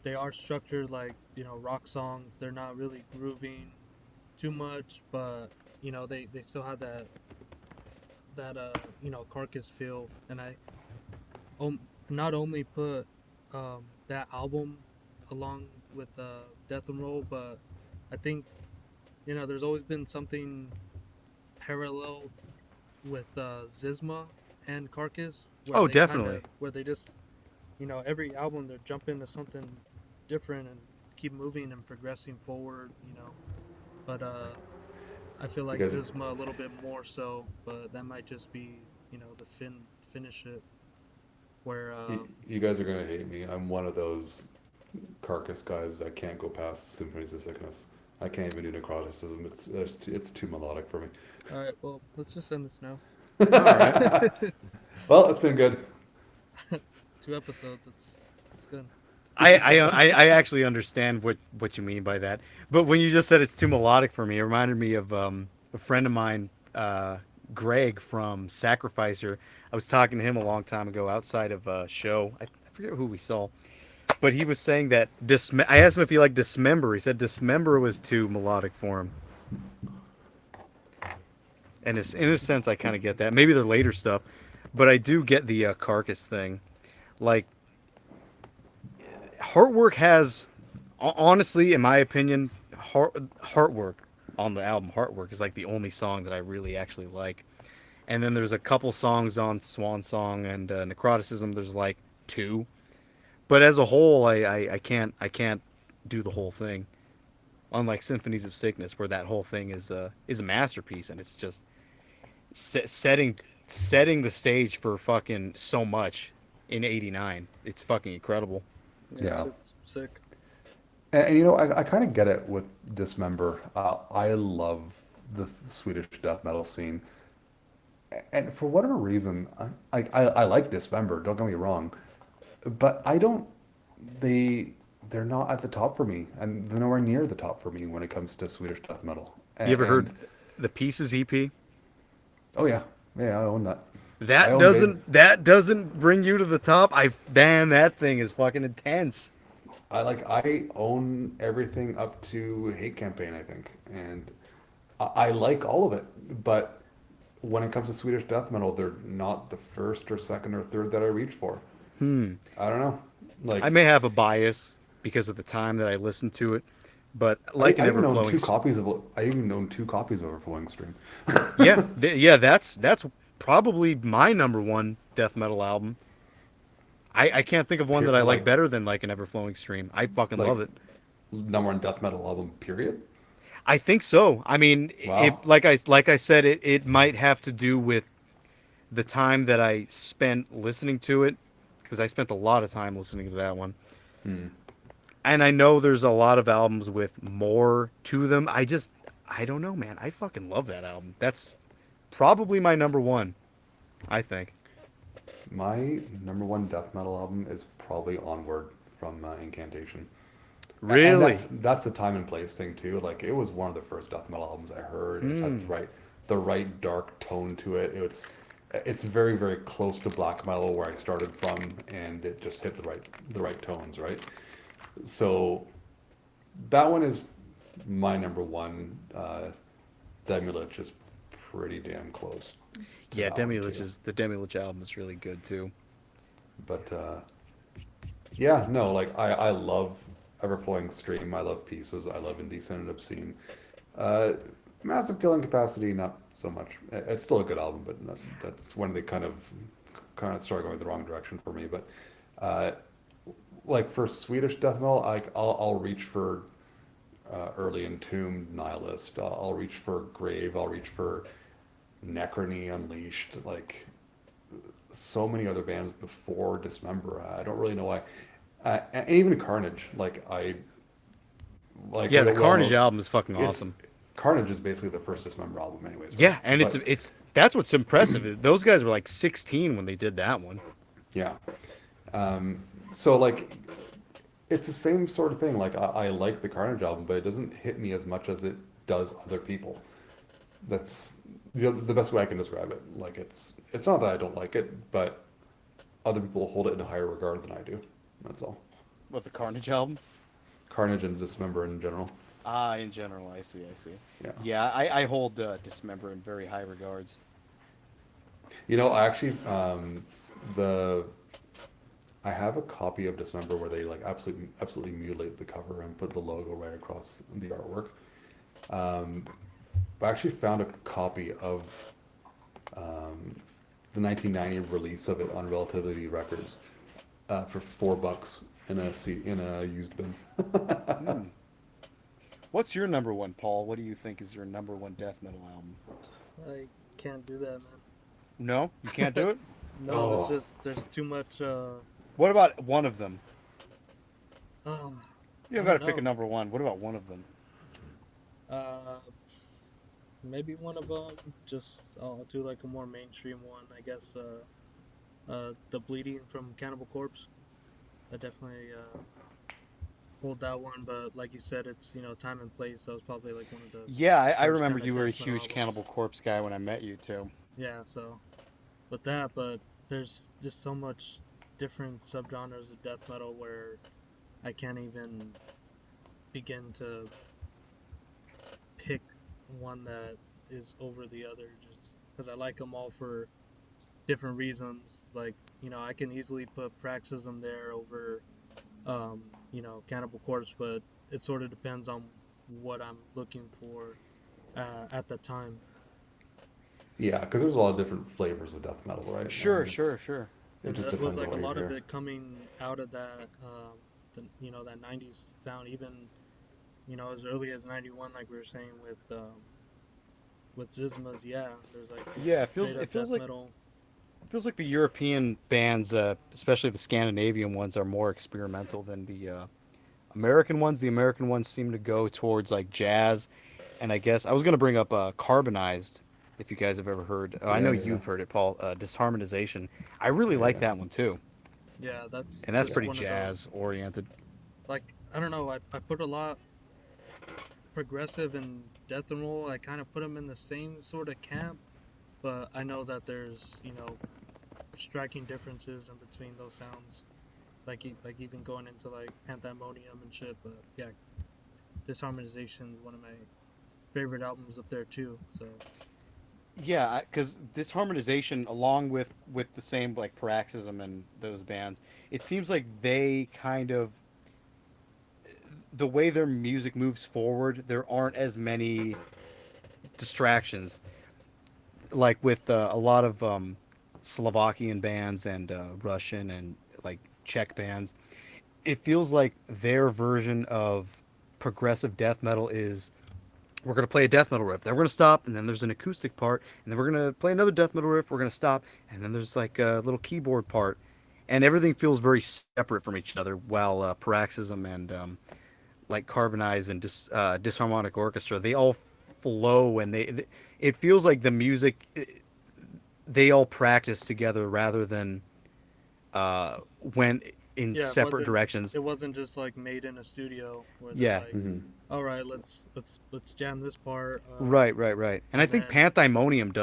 they are structured like rock songs. They're not really grooving too much, but they still have that Carcass feel. And I not only put that album along with Death and Roll, but I think there's always been something parallel with Zizma and Carcass where Oh, they kind definitely. of where they just every album they're jumping into something different and keep moving and progressing forward. But I feel You like guys, Zizma a little bit more so, but that might just be the finish it where you guys are gonna hate me. I'm one of those carcass guys that can't go past Symphonies of Sickness. I can't even do necroticism. It's too melodic for me. all right, well, let's just end this now. All right. Well, it's been good. 2 episodes, it's good. I actually understand what you mean by that. But when you just said it's too melodic for me, it reminded me of a friend of mine, Greg from Sacrificer. I was talking to him a long time ago outside of a show. I forget who we saw, But he was saying that I asked him if he liked Dismember. He said Dismember was too melodic for him. And in a sense, I kind of get that. Maybe their later stuff, but I do get the Carcass thing. Like, Heartwork has, honestly, in my opinion, Heartwork on the album. Heartwork is like the only song that I really actually like. And then there's a couple songs on Swan Song and Necroticism. There's like two, but as a whole, I can't do the whole thing. Unlike Symphonies of Sickness, where that whole thing is a masterpiece, and it's just setting the stage for fucking so much in '89. It's fucking incredible. Yeah, Yeah. it's just sick. And you know, I kind of get it with Dismember. I love the Swedish death metal scene, and for whatever reason, I like Dismember. Don't get me wrong, but I don't. They're not at the top for me, and they're nowhere near the top for me when it comes to Swedish death metal. You ever heard And the Pieces EP? oh yeah, yeah, I own that. I That own Vader. doesn't bring you to the top. Man, that thing is fucking intense. I own everything up to Hate Campaign, I think, and I like all of it. But when it comes to Swedish death metal, they're not the first or second or third that I reach for. I don't know. Like I may have a bias because of the time that I listened to it, but like an I even own Everflowing. I even own two copies of Overflowing Stream. Yeah, yeah, that's probably my number one death metal album. I can't think of one that I like Like better than like an Everflowing Stream. I fucking like love it. number one death metal album. Period. I think so. I mean, it Wow. like I said, it might have to do with the time that I spent listening to it, because I spent a lot of time listening to that one. Hmm. And I know there's a lot of albums with more to them. I don't know, man. I fucking love that album. That's probably my number one, I think. My number one death metal album is probably Onward from Incantation. And Really? that's a time and place thing too. Like it was one of the first death metal albums I heard. It had the right dark tone to it. It's very very close to black metal where I started from, and it just hit the right tones, right? So that one is my number one. Demilich is pretty damn close to Yeah, that one too. The Demilich album is really good too. But yeah, no, like I love Everflowing Stream. I love Pieces. I love Indecent and Obscene. Uh, Massive Killing Capacity, not so much. It's still a good album, but that's when they kind of started going the wrong direction for me. But uh, like for Swedish death metal, I'll reach for early Entombed, Nihilist. I'll reach for Grave. I'll reach for Necrony Unleashed. Like so many other bands before Dismember. I don't really know why. And even Carnage, like Yeah, the we all Carnage know, album is fucking it's awesome. Carnage is basically the first Dismember album, anyways, right? Yeah, and But it's that's what's impressive. Those guys were like 16 when they did that one. yeah, so like it's the same sort of thing. Like I like the Carnage album, but it doesn't hit me as much as it does other people. That's the best way I can describe it. Like it's not that I don't like it, but other people hold it in a higher regard than I do. That's all. What, the Carnage album? Carnage and Dismember in general. Ah, in general, I see, I see. Yeah. Yeah, I hold Dismember in very high regards. You know, I actually the I have a copy of Dismember where they like absolutely mutilate the cover and put the logo right across the artwork. Um, I actually found a copy of the 1990 release of it on Relativity Records for $4 in a used bin. Hmm. What's your number one, Paul? What do you think is your number one death metal album? I can't do that, man. No, you can't do it. No, Oh. it's just there's too much. What about one of them? Oh, You don't I got to don't pick a know. number one. What about one of them? uh, maybe one of them. Just I'll do like a more mainstream one, I guess. The Bleeding from Cannibal Corpse. I definitely hold that one, but like you said, it's time and place. That was probably like one of the Yeah, I first remember kinda you were a death metal huge albums. Cannibal Corpse guy when I met you too. Yeah, so with that, but there's just so much different subgenres of death metal where I can't even begin to pick one that is over the other, just because I like them all for different reasons. Like, I can easily put Praxism there over, Cannibal Corpse, but it sort of depends on what I'm looking for at the time. Yeah, because there's a lot of different flavors of death metal, right? Sure, sure, sure. It And just that was depends on like a what you lot of hear. it coming out of that, that '90s sound. Even as early as '91, like we were saying with Zizmas. Yeah, there's like Yeah, just straight it up feels death like metal. the European bands, especially the Scandinavian ones, are more experimental than the American ones. The American ones seem to go towards like jazz, and I guess I was gonna bring up Carbonized, if you guys have ever heard. I know Yeah, yeah, you've heard it, Paul. Disharmonization. I really yeah, like yeah. that one too, Yeah, that's and that's that's Yeah. pretty one of those. jazz oriented. Like, I don't know. I put a lot progressive and death and roll. I kind of put them in the same sort of camp, but I know that there's striking differences in between those sounds. Like even going into like Pandemonium and shit. But yeah, Disharmonization is one of my favorite albums up there too. So Yeah, because this harmonization, along with the same like Paraxism and those bands, it seems like they kind of the way their music moves forward, there aren't as many distractions like with a lot of Slovakian bands and Russian and like Czech bands. It feels like their version of progressive death metal is we're going to play a death metal riff. Then we're going to stop, and then there's an acoustic part, and then we're going to play another death metal riff. We're going to stop, and then there's like a little keyboard part, and everything feels very separate from each other. While Paroxysm and like Carbonize and Disharmonic Orchestra, they all flow, and it feels like the music they all practice together rather than went in yeah, separate directions. it wasn't just like made in a studio where they're Yeah, like, Hmm. all right, let's jam this part, right, right, right. And I and think then Panthymonium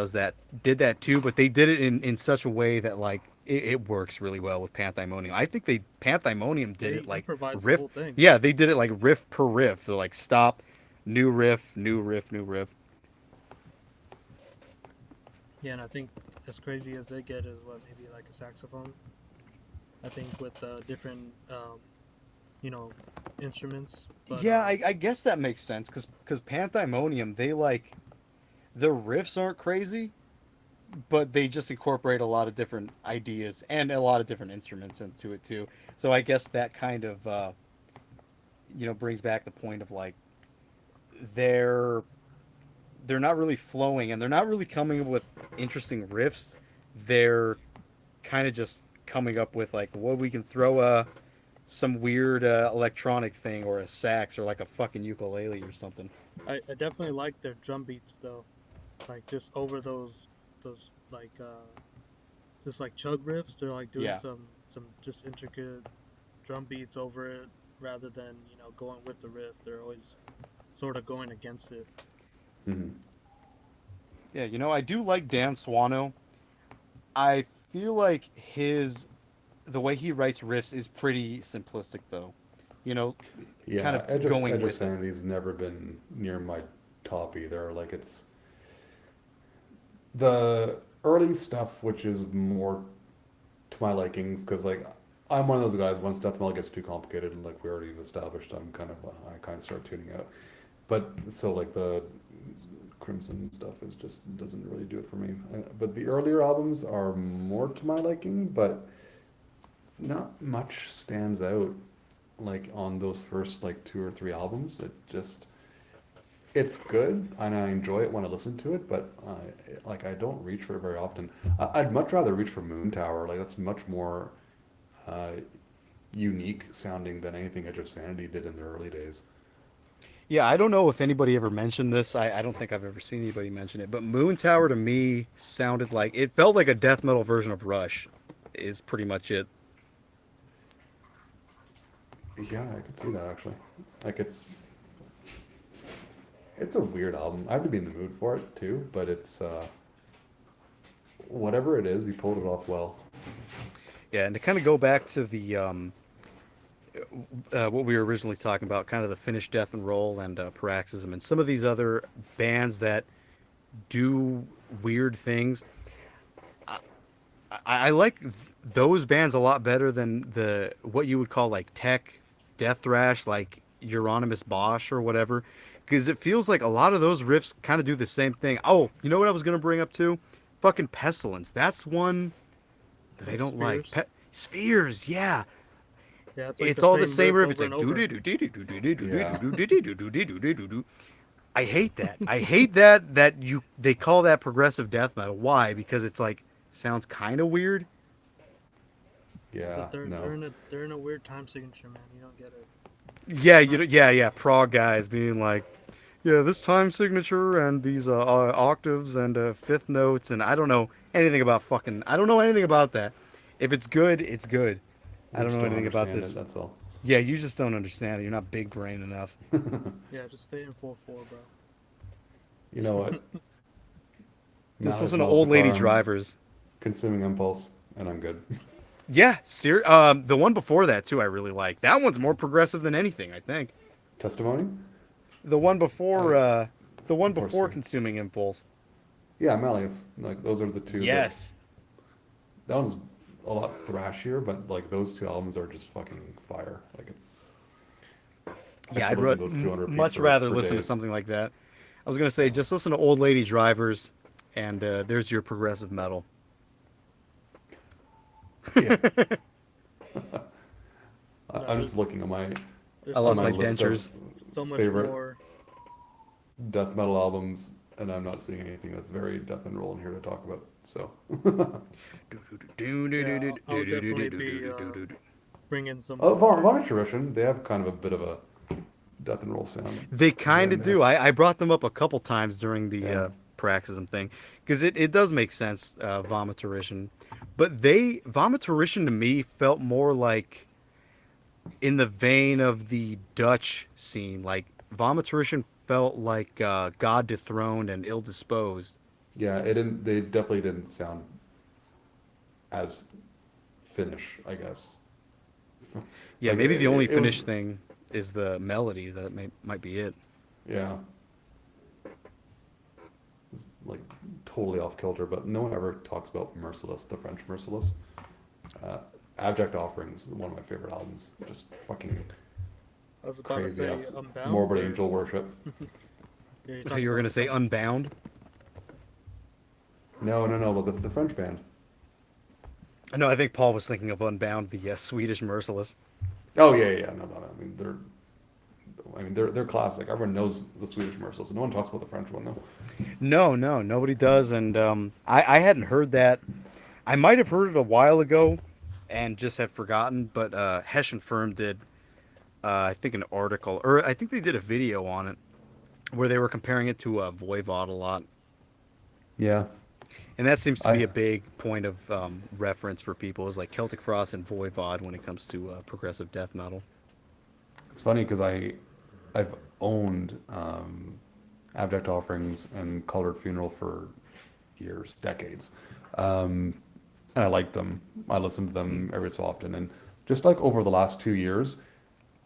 did that too, but they did it in such a way that like it works really well with Panthymonium. I think Panthymonium did they it like improvised the riff. whole thing. Yeah, they did it like riff per riff. They're like stop, new riff, new riff, new riff. Yeah, and I think as crazy as they get is what maybe like a saxophone. I think with different you know instruments, but Yeah, I guess that makes sense because Panthymonium they like their riffs aren't crazy, but they just incorporate a lot of different ideas and a lot of different instruments into it too. So I guess that kind of brings back the point of like they're they're not really flowing and they're not really coming up with interesting riffs. They're kind of just coming up with like what we can throw some weird electronic thing or a sax or like a fucking ukulele or something. I definitely like their drum beats though, like just over those like just like chug riffs. They're like doing Yeah. some just intricate drum beats over it rather than going with the riff. They're always sort of going against it. Hmm. Yeah, I do like Dan Swano. I feel like the way he writes riffs is pretty simplistic though. You know, kind Yeah, of going Edge of with it. Sanity's never been near my top either. Like it's the early stuff, which is more to my likings, because like I'm one of those guys. Once death metal gets too complicated, and like we already established, I kind of start tuning out. But so like the Crimson stuff is just doesn't really do it for me. But the earlier albums are more to my liking, but not much stands out like on those first like two or three albums. It's good and I enjoy it when I listen to it, but I don't reach for it very often. I'd much rather reach for Moon Tower. Like that's much more uh, unique sounding than anything Edge of Sanity did in the early days. Yeah, I don't know if anybody ever mentioned this. I don't think I've ever seen anybody mention it, but Moon Tower to me sounded like it felt like a death metal version of Rush. Is pretty much it. Yeah, I could see that actually. Like it's a weird album. I have to be in the mood for it too, but it's whatever it is, he pulled it off well. Yeah, and to kind of go back to the what we were originally talking about, kind of the Finnish death and roll and Paraxism, and some of these other bands that do weird things. I like those bands a lot better than the what you would call like tech death thrash, like Euronymous Bosch or whatever, because it feels like a lot of those riffs kind of do the same thing. Oh, you know what I was gonna bring up too? Fucking Pestilence. That's one that I Like don't like. Spheres. Spheres, yeah. Yeah, it's like It's the all the same same riff riff. It's over and like do over. do do do do do do do Yeah. do do do do do do do. I hate that. I hate that you they call that progressive death metal. Why? Because it's like sounds kind of weird. Yeah, But they're no. they're in a they're in a weird time signature, man. You don't get it. Yeah, Not yeah. Prog guys being like, yeah, this time signature and these octaves and fifth notes and I don't know anything about fucking. I don't know anything about that. If it's good, it's good. I We don't just know don't anything about understand it, this. that's all. Yeah, you just don't understand it. You're not big brain enough. yeah, just stay in 4/4, bro. You know what? Just Malice listen to old Melodic lady Arm, drivers. Consuming Impulse, and I'm good. Yeah, the one before that too, I really like. That one's more progressive than anything, I think. Testimony? The one before, I, the one of course. before Consuming Impulse. Yeah, Malleus. Like, those are the two that. Yes. That one's a lot thrashier, but, like, those two albums are just fucking fire. Like, it's. I Yeah, could I'd listen to those two on repeat much rather for listen to days. something like that. I was gonna say just listen to old lady drivers, and there's your progressive metal. Yeah. No, I'm just looking at I there's so lost my my much, list of dentures. so much favorite more. death metal albums, and I'm not seeing anything that's very death and roll in here to talk about. So, Yeah, I'll definitely be bringing some oh, more. Vomit Tradition, they have kind of a bit of a death and roll sound They here kind and of there. do. I brought them up a couple times during the Yeah, Paraxism thing because it does make sense, Vomitarition. But Vomitarition to me felt more like in the vein of the Dutch scene. Like Vomitarition felt like God dethroned and ill disposed. yeah, it didn't. They definitely didn't sound as Finnish, I guess. Yeah, Like maybe the only it was, Finnish thing is the melodies. Might be it. yeah, it's like totally off kilter. But no one ever talks about Merciless, the French Merciless. Uh, Abject Offerings is one of my favorite albums. Just fucking I was about to crazy say ass Unbound. morbid Or, angel worship. yeah, you're talking You were about gonna say Unbound? No, no, no, but the French band. No, I think Paul was thinking of Unbound, the Swedish Merciless. Oh yeah, yeah, no, no, no. I mean they're classic. Everyone knows the Swedish Merciless. No one talks about the French one though. No, nobody does, and I hadn't heard that. I might have heard it a while ago, and just have forgotten. But Hesh and Firm did, I think, an article, or I think they did a video on it, where they were comparing it to Voivod a lot, Yeah, and that seems to be I. a big point of reference for people is like Celtic Frost and Voivod when it comes to progressive death metal. It's funny because I've owned Abject Offerings and Colored Funeral for years, decades, and I like them. I listen to them every so often, and just like over the last 2 years,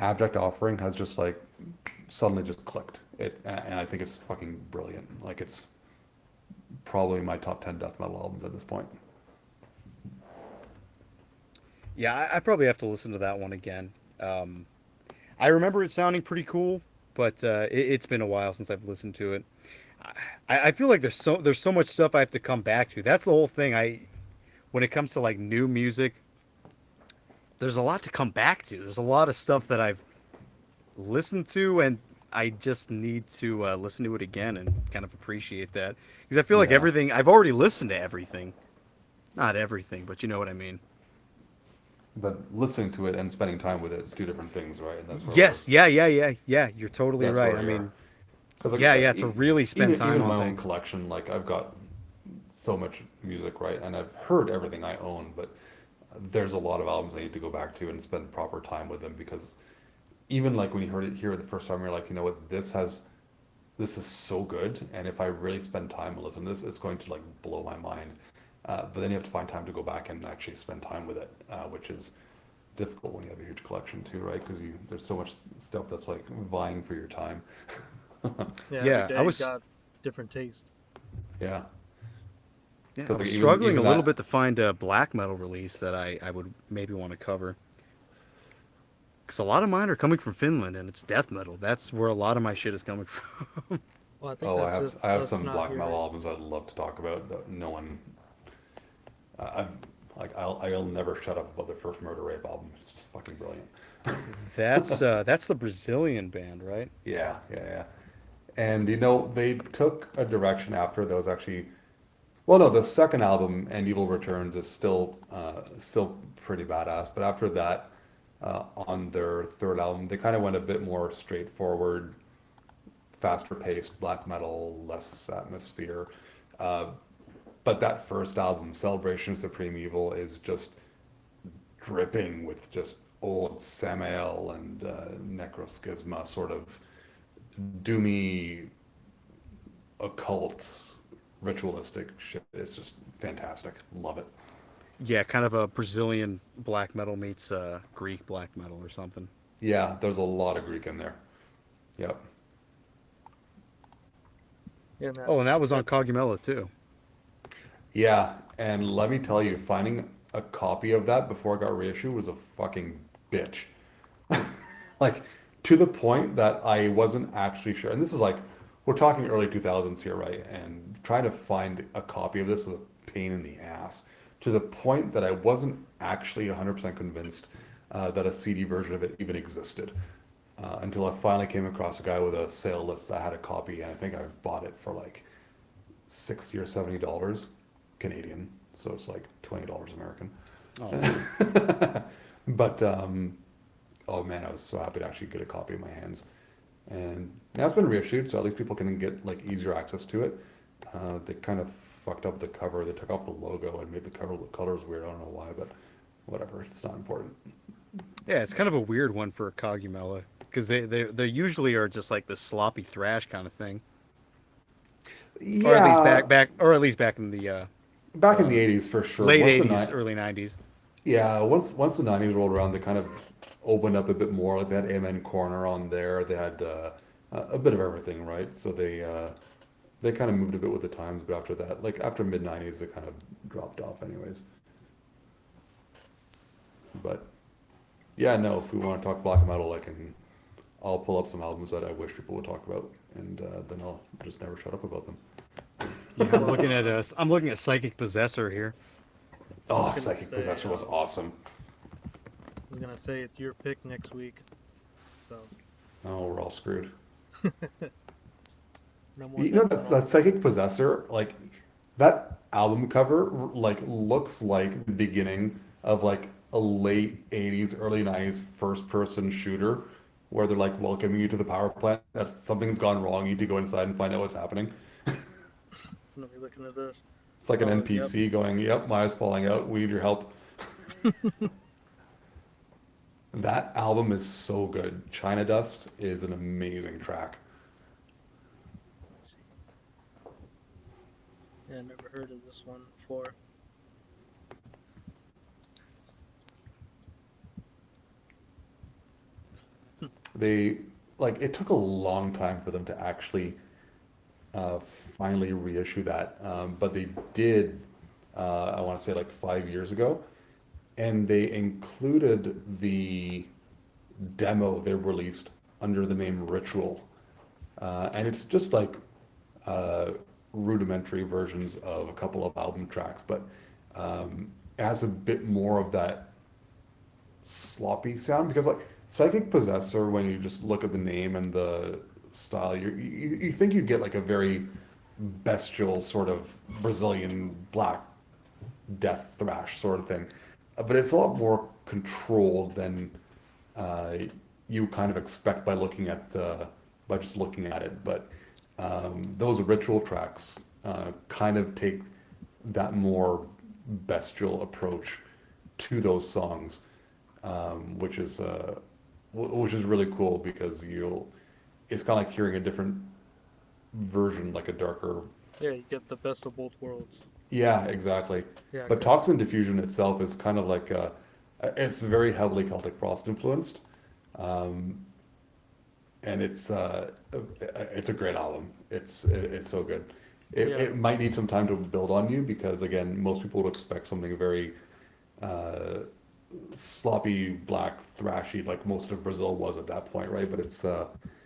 Abject Offering has just like suddenly just clicked. And I think it's fucking brilliant. Like it's probably my top 10 death metal albums at this point. Yeah, I probably have to listen to that one again. I remember it sounding pretty cool, but it's been a while since I've listened to it. I feel like there's so much stuff I have to come back to. That's the whole thing. When it comes to like new music, there's a lot to come back to. There's a lot of stuff that I've listened to, and I just need to listen to it again and kind of appreciate that because I feel like Yeah. everything I've already listened to everything, not everything, but you know what I mean. But listening to it and spending time with it is two different things, right? And that's where Yes, yeah. You're totally that's right. where I we are. mean, Because like yeah. To really spend time even on my own things. collection, like I've got so much music, right? And I've heard everything I own, but there's a lot of albums I need to go back to and spend proper time with them because even like when you heard it here the first time, you're like, you know what, this is so good, and if I really spend time and listen to this, it's going to like blow my mind. But then you have to find time to go back and actually spend time with it, which is difficult when you have a huge collection too, right? Because there's so much stuff that's like vying for your time. Yeah, every Yeah, I day was got different taste. Yeah, yeah, I because like was even struggling a even little that. bit to find a black metal release that I would maybe want to cover. Because a lot of mine are coming from Finland, and it's death metal. That's where a lot of my shit is coming from. Well, I think Oh, that's I just have us some not black metal here. albums I'd love to talk about that no one. I'm like I'll never shut up about the first Murder Rape album. It's just fucking brilliant. That's the Brazilian band, right? Yeah, yeah, yeah. And they took a direction after that was actually, well, no, the second album, And Evil Returns, is still pretty badass. But after that, on their third album, they kind of went a bit more straightforward, faster paced black metal, less atmosphere. Uh, but that first album, Celebration of Supreme Evil, is just dripping with just old Samael and Necroschisma sort of doomy occult ritualistic shit. It's just fantastic. Love it. Yeah, kind of a Brazilian black metal meets Greek black metal or something. Yeah, there's a lot of Greek in there. Yep. And that Oh, and that was on that Cogumella too. Yeah, and let me tell you, finding a copy of that before it got reissued was a fucking bitch. Like, to the point that I wasn't actually sure. And this is like, we're talking early 2000s here, right? And trying to find a copy of this was a pain in the ass. To the point that I wasn't actually 100% convinced that a CD version of it even existed. Until I finally came across a guy with a sale list that had a copy, and I think I bought it for like 60 or $70 Canadian. So it's like $20 American. Oh, But oh man, I was so happy to actually get a copy in my hands. And now it's been reissued, so at least people can get like easier access to it. They kind of fucked up the cover. They took off the logo and made the cover colors weird. I don't know why, but whatever. It's not important. yeah, it's kind of a weird one for Cogumella because they usually are just like this sloppy thrash kind of thing, or at least Yeah, or at least back in the back in uh, the '80s for sure. late '80s, early '90s. Yeah, once the '90s rolled around, they kind of opened up a bit more. Like they had Amen Corner on there. They had a bit of everything, right? So they kind of moved a bit with the times. But after that, like after mid '90s, they kind of dropped off, anyways. But yeah, no. If we want to talk black metal, I'll pull up some albums that I wish people would talk about, and then I'll just never shut up about them. Yeah, well, I'm looking at Psychic Possessor here. I was Oh, gonna Psychic say Possessor was awesome. it's your pick next week. So Oh, we're all screwed. no more You know, death that's metal. that Psychic Possessor, like that album cover, like looks like the beginning of like a late '80s, early '90s first-person shooter, where they're like welcoming you to the power plant. That something's gone wrong. You need to go inside and find out what's happening. Let me looking at this. It's like an Oh, yep. NPC going, "Yep, my eye's falling out. We need your help." That album is so good. China Dust is an amazing track. Let's see. Yeah, never heard of this one before. They like it took a long time for them to actually uh, finally reissue that. But they did, I want to say like 5 years ago, and they included the demo they released under the name Ritual. And it's just like uh, rudimentary versions of a couple of album tracks, but it has a bit more of that sloppy sound because like Psychic Possessor, when you just look at the name and the style, you think you'd get like a very bestial sort of Brazilian black death thrash sort of thing, but it's a lot more controlled than uh, you kind of expect by looking at the by just looking at it. But those ritual tracks kind of take that more bestial approach to those songs, which is which is really cool because you'll it's kind of like hearing a different version, like a darker. Yeah, you get the best of both worlds. Yeah, exactly. Yeah, But cause Toxin Diffusion itself is kind of like It's very heavily Celtic Frost influenced, um, and it's a great album. It's so good. Yeah, It might need some time to build on you because again, most people would expect something very uh, sloppy, black, thrashy, like most of Brazil was at that point, right? But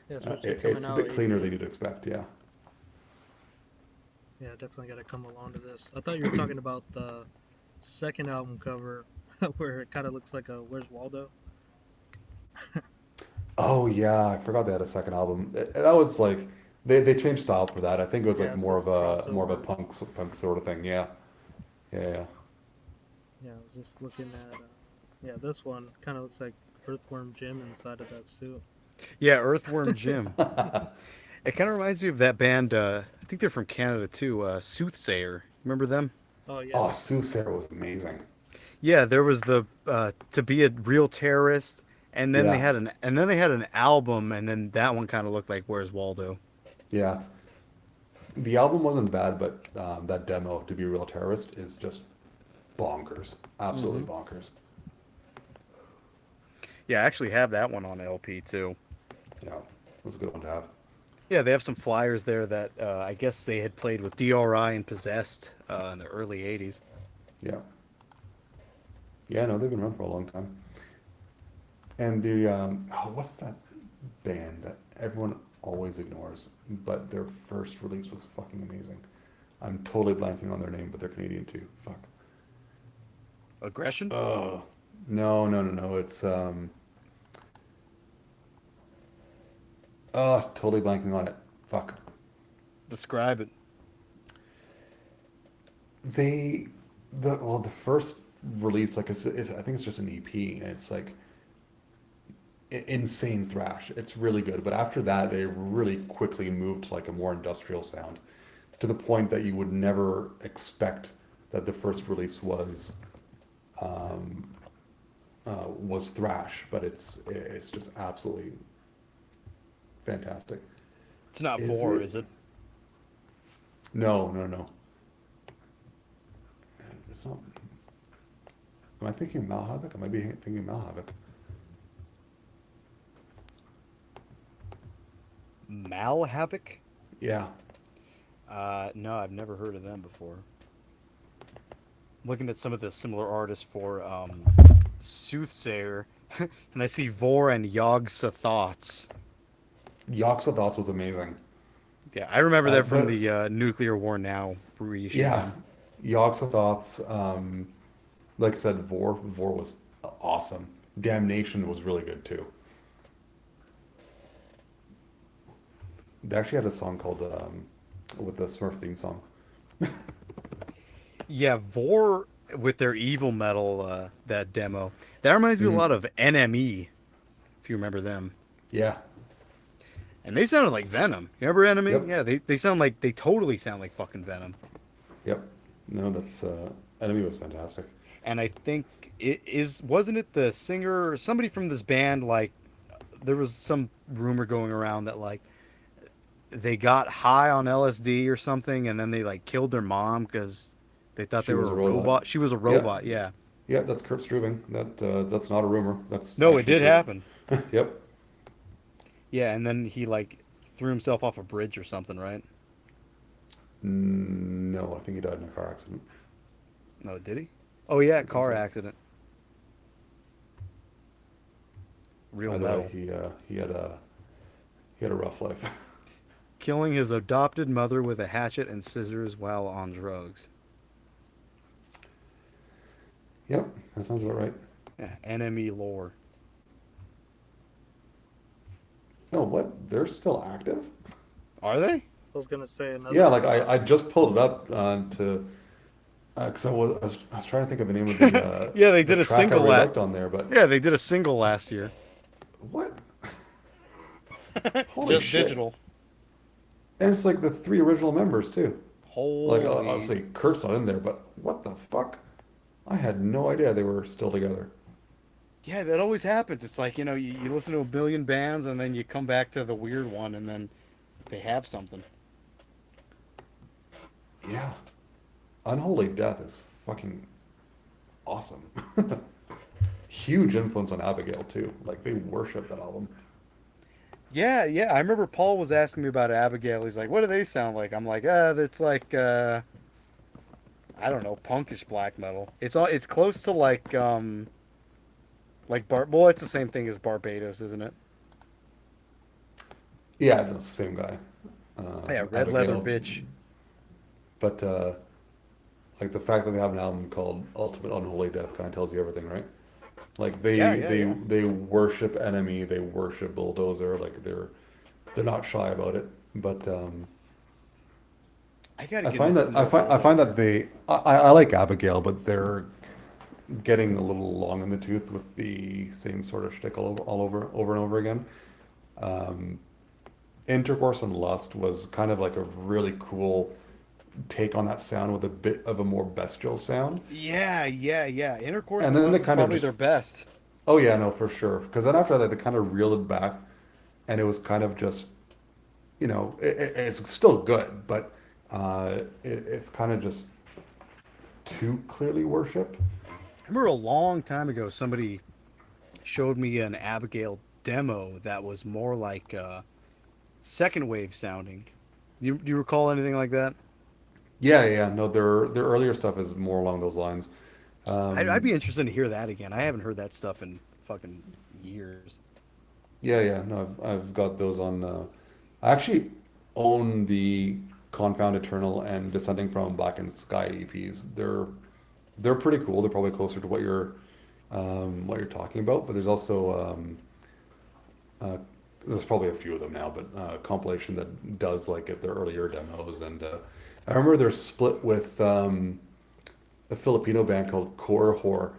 yeah, especially coming it's a out bit cleaner 88. than you'd expect, yeah. Yeah, definitely got to come along to this. I thought you were talking about the second album cover where it kind of looks like a Where's Waldo? Oh yeah, I forgot they had a second album. That was like they changed style for that. I think it was Yeah, like it's this more of a crossover. punk sort of thing. Yeah, yeah, Yeah, I was just looking at. Yeah, this one kind of looks like Earthworm Jim inside of that suit. Yeah, Earthworm Jim. yeah. It kind of reminds me of that band. I think they're from Canada too. Soothsayer. Remember them? Oh yeah, Oh, Soothsayer was amazing. Yeah, there was the to be a real terrorist, and then Yeah, they had an album, and then that one kind of looked like Where's Waldo. yeah. The album wasn't bad, but that demo, "To Be a Real Terrorist," is just bonkers. Absolutely Hmm. bonkers. Yeah, I actually have that one on LP too. Yeah, it was a good one to have. Yeah, they have some flyers there that I guess they had played with DRI and Possessed in the early '80s. Yeah, yeah. No, they've been around for a long time. And the what's that band that everyone always ignores, but their first release was fucking amazing. I'm totally blanking on their name, but they're Canadian too. Fuck. Aggression? No, no, no, no. It's totally blanking on it. Fuck. Describe it. They the first release like I think it's just an EP and it's like insane thrash. It's really good, but after that they really quickly moved to like a more industrial sound to the point that you would never expect that the first release um, was thrash, but it's just absolutely fantastic. It's not Is Vor, it? is it? No, no, no. It's not. Am I thinking Malhavoc? I might be thinking Malhavoc. Mal Havoc? Yeah. No, I've never heard of them before. Looking at some of the similar artists for Soothsayer, and I see Vor and Yogg Thoughts. Yoxa Thoughts was amazing. Yeah, I remember that from The the Nuclear War Now reissue of Yeah, them. Yoxa Thoughts. Like I said, Vor was awesome. Damnation was really good too. They actually had a song called with the Smurf theme song. Yeah, Vor with their evil metal that demo. That reminds me a Hmm. lot of NME, if you remember them. Yeah. And they sounded like Venom. You remember NME? Yep. Yeah, they sound like they totally sound like fucking Venom. Yep. No, that's Enemy was fantastic. And I think it is wasn't it the singer or somebody from this band like there was some rumor going around that like they got high on LSD or something and then they like killed their mom because they thought She they was were a a robot. robot. She was a Yeah. robot, yeah. Yeah, that's Kurt Strubing. That's not a rumor. That's No, it actually did true. happen. Yep. Yeah, and then he like threw himself off a bridge or something, right? No, I think he died in a car accident. No, did he? Oh yeah, I think car so. accident. Real Either way, metal. he had a rough life. Killing his adopted mother with a hatchet and scissors while on drugs. Yep, that sounds about right. Yeah, enemy lore. No, what? They're still active? Are they? I was gonna say Yeah, another. like I just pulled it up to because I was trying to think of the name of Yeah, they the did a track I single really at. liked on there, but Yeah, they did a single last year. what? Holy Just shit! digital. And it's like the three original members too. Like Holy. obviously Kurt's not in there, but what the fuck? I had no idea they were still together. Yeah, that always happens. It's like, you listen to a billion bands and then you come back to the weird one and then they have something. Yeah, Unholy Death is fucking awesome. huge influence on Abigail too. Like they worship that album. Yeah, yeah. I remember Paul was asking me about Abigail. He's like, "What do they sound like?" I'm like, that's like I don't know, punkish black metal. It's close to like well, it's the same thing as Barbados, isn't it? Yeah, no, it's the same guy, Yeah, Red Leather Abigail. Bitch. But like the fact that they have an album called Ultimate Unholy Death kind of tells you everything, right? Like Yeah, yeah, yeah. they worship Enemy, they worship Bulldozer, like they're not shy about it. But I gotta I get find into that some more I find Bulldozer. that I like Abigail, but they're getting a little long in the tooth with the same sort of shtick all over and over again. Um, Intercourse and Lust was kind of like a really cool take on that sound with a bit of a more bestial sound. Yeah, yeah, yeah. Intercourse And and then they Lust is kind of probably just, their best. oh yeah, no, for sure. Because then after that, they kind of reeled it back, and it was kind of just, it's still good, but it's kind of just too clearly worship. I remember a long time ago somebody showed me an Abigail demo that was more like second wave sounding. Do you recall anything like that? Yeah, yeah, no, their earlier stuff is more along those lines. I'd Um, be interested to hear that again. I haven't heard that stuff in fucking years. yeah, yeah, no, I've got those on. I actually own the Confound Eternal and Descending from Black and Sky EPs. They're pretty cool. They're probably closer to what you're talking about. But uh, there's probably a few of them now, but a compilation that does like get their earlier demos. And I remember they're split with a Filipino band called Core Whore.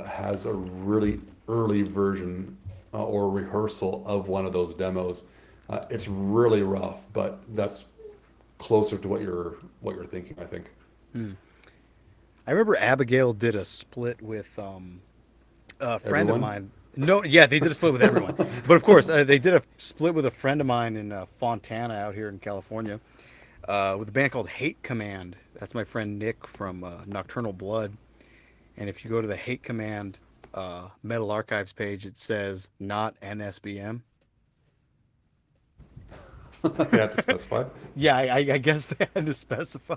Has a really early version or rehearsal of one of those demos. It's really rough, but that's closer to what you're thinking, I think. Hmm. I remember Abigail did a split with a friend of Everyone? mine. No, yeah, they did a split with everyone. But of course, they did a split with a friend of mine in Fontana out here in California with a band called Hate Command. That's my friend Nick from Nocturnal Blood. And if you go to the Hate Command Metal Archives page, it says not NSBM. They had to specify. Yeah, I guess they had to specify.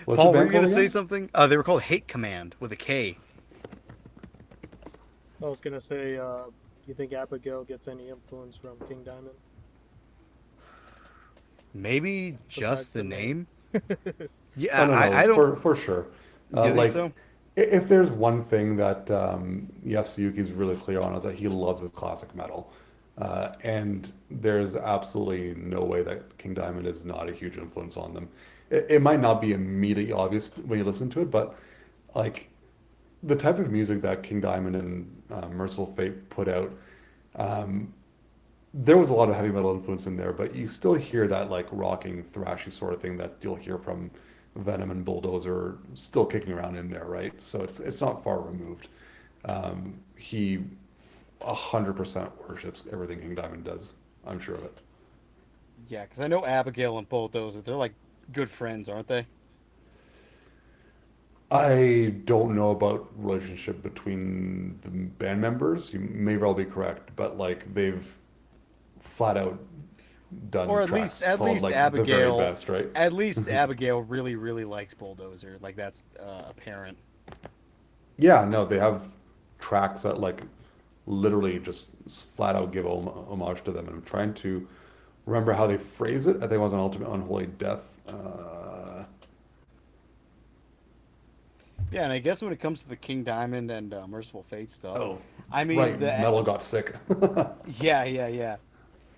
What's the Paul, were you band going called to say again? something? They were called Hate Command with a K. I was gonna say, you think Abigail gets any influence from King Diamond Maybe besides just the the name? name. Oh Yeah, no, I no, don't. for sure. Do you think Like, so? if there's one thing that Yasuyuki's really clear on is that he loves his classic metal, and there's absolutely no way that King Diamond is not a huge influence on them. It might not be immediately obvious when you listen to it, but like the type of music that King Diamond and Merciful Fate put out, um, there was a lot of heavy metal influence in there, but you still hear that like rocking, thrashy sort of thing that you'll hear from Venom and Bulldozer still kicking around in there, right? So it's not far removed. He 100% worships everything King Diamond does. I'm sure of it. Yeah, because I know Abigail and Bulldozer. They're like good friends, aren't they? I don't know about relationship between the band members. You may well be correct, but like they've flat out Or done at least tracks at called least like the very Abigail. best, right? At least Abigail really really likes Bulldozer. Like that's apparent. Yeah, no, they have tracks that like literally just flat out give homage to them. And I'm trying to remember how they phrase it. I think it was an Ultimate Unholy Death. Yeah, and I guess when it comes to the King Diamond and Merciful Fate stuff, Oh, I mean right, the Metal got sick. yeah yeah yeah.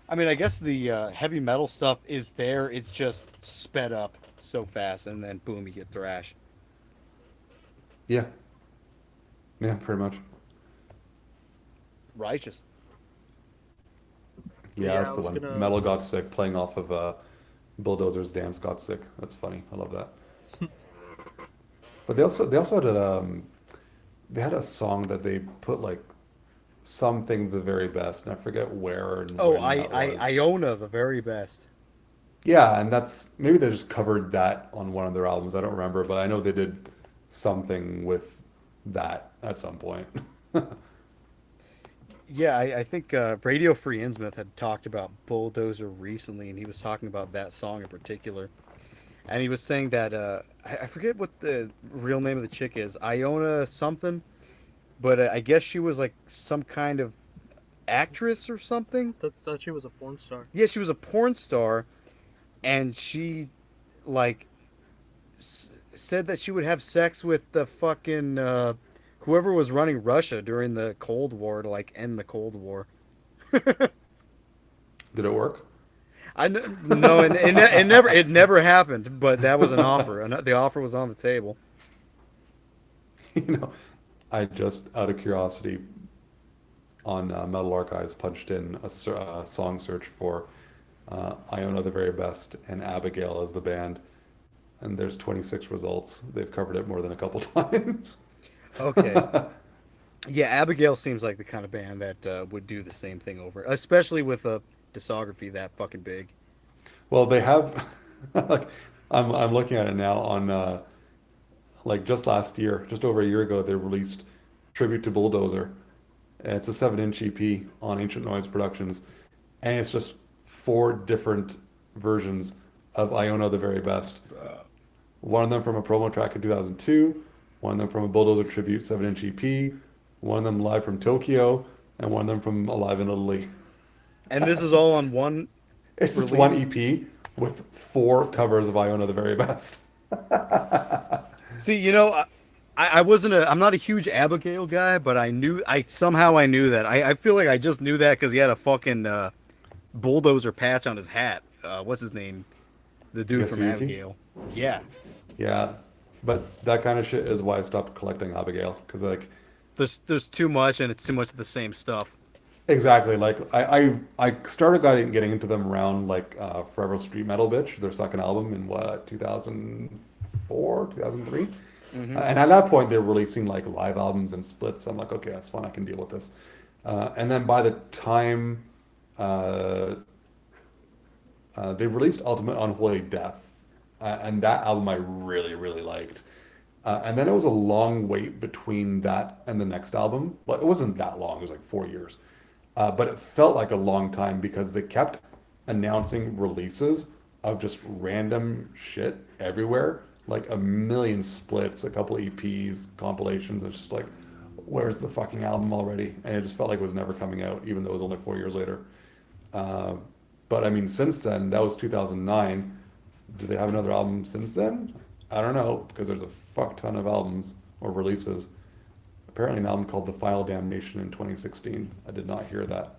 I mean I guess the heavy metal stuff is there. It's just sped up so fast, and then boom, you get thrash. Yeah, yeah, pretty much. Righteous. But Yeah, yeah, that's I the was one. gonna. Metal got sick, playing off of Bulldozer's Dance got sick. That's funny. I love that. But they also they had a song that they put like something the very best, and I forget where and Oh, when that was. Iona, the very best. Yeah, and that's maybe they just covered that on one of their albums. I don't remember, but I know they did something with that at some point. Yeah, I think Radio Free Innsmouth had talked about Bulldozer recently, and he was talking about that song in particular. And he was saying that I forget what the real name of the chick is, Iona something, but I guess she was like some kind of actress or something. Thought she was a porn star. Yeah, she was a porn star, and she like said that she would have sex with the fucking whoever was running Russia during the Cold War to like end the Cold War. Did it work? No, and it never happened. But that was an offer. And the offer was on the table. You know, I just, out of curiosity, on Metal Archives, punched in a song search for Iona the Very Best and Abigail as the band, and there's 26 results. They've covered it more than a couple times. Okay. Yeah, Abigail seems like the kind of band that would do the same thing over, especially with a discography that fucking big. Well, they have, like, I'm looking at it now on, like just last year, just over a year ago, they released Tribute to Bulldozer. And it's a 7-inch EP on Ancient Noise Productions, and it's just 4 different versions of Iona the Very Best. One of them from a promo track in 2002, one of them from a Bulldozer Tribute 7-inch EP, one of them live from Tokyo, and one of them from Alive in Italy. And this is all on one It's just release. one EP with 4 covers of Iona the Very Best. See, I'm not a huge Abigail guy, but I knew that. I feel like I just knew that because he had a fucking bulldozer patch on his hat. What's his name? The dude from Yasuyuki? Abigail. Yeah. Yeah, but that kind of shit is why I stopped collecting Abigail, because like, There's too much, and it's too much of the same stuff. exactly, like I started getting into them around like Forever Street Metal Bitch, their second album in what, 2004, 2003. And at that point, they were releasing like live albums and splits. I'm like, okay, that's fine. I can deal with this. And then by the time they released Ultimate Unholy Death, and that album I really, really liked. And then it was a long wait between that and the next album. Well, it wasn't that long. It was like 4 years. But it felt like a long time because they kept announcing releases of just random shit everywhere, like a million splits, a couple EPs, compilations. It's just like, where's the fucking album already? And it just felt like it was never coming out, even though it was only 4 years later. But I mean, since then, that was 2009. Do they have another album since then? I don't know, because there's a fuck ton of albums or releases. Apparently an album called The Final Damnation in 2016. I did not hear that.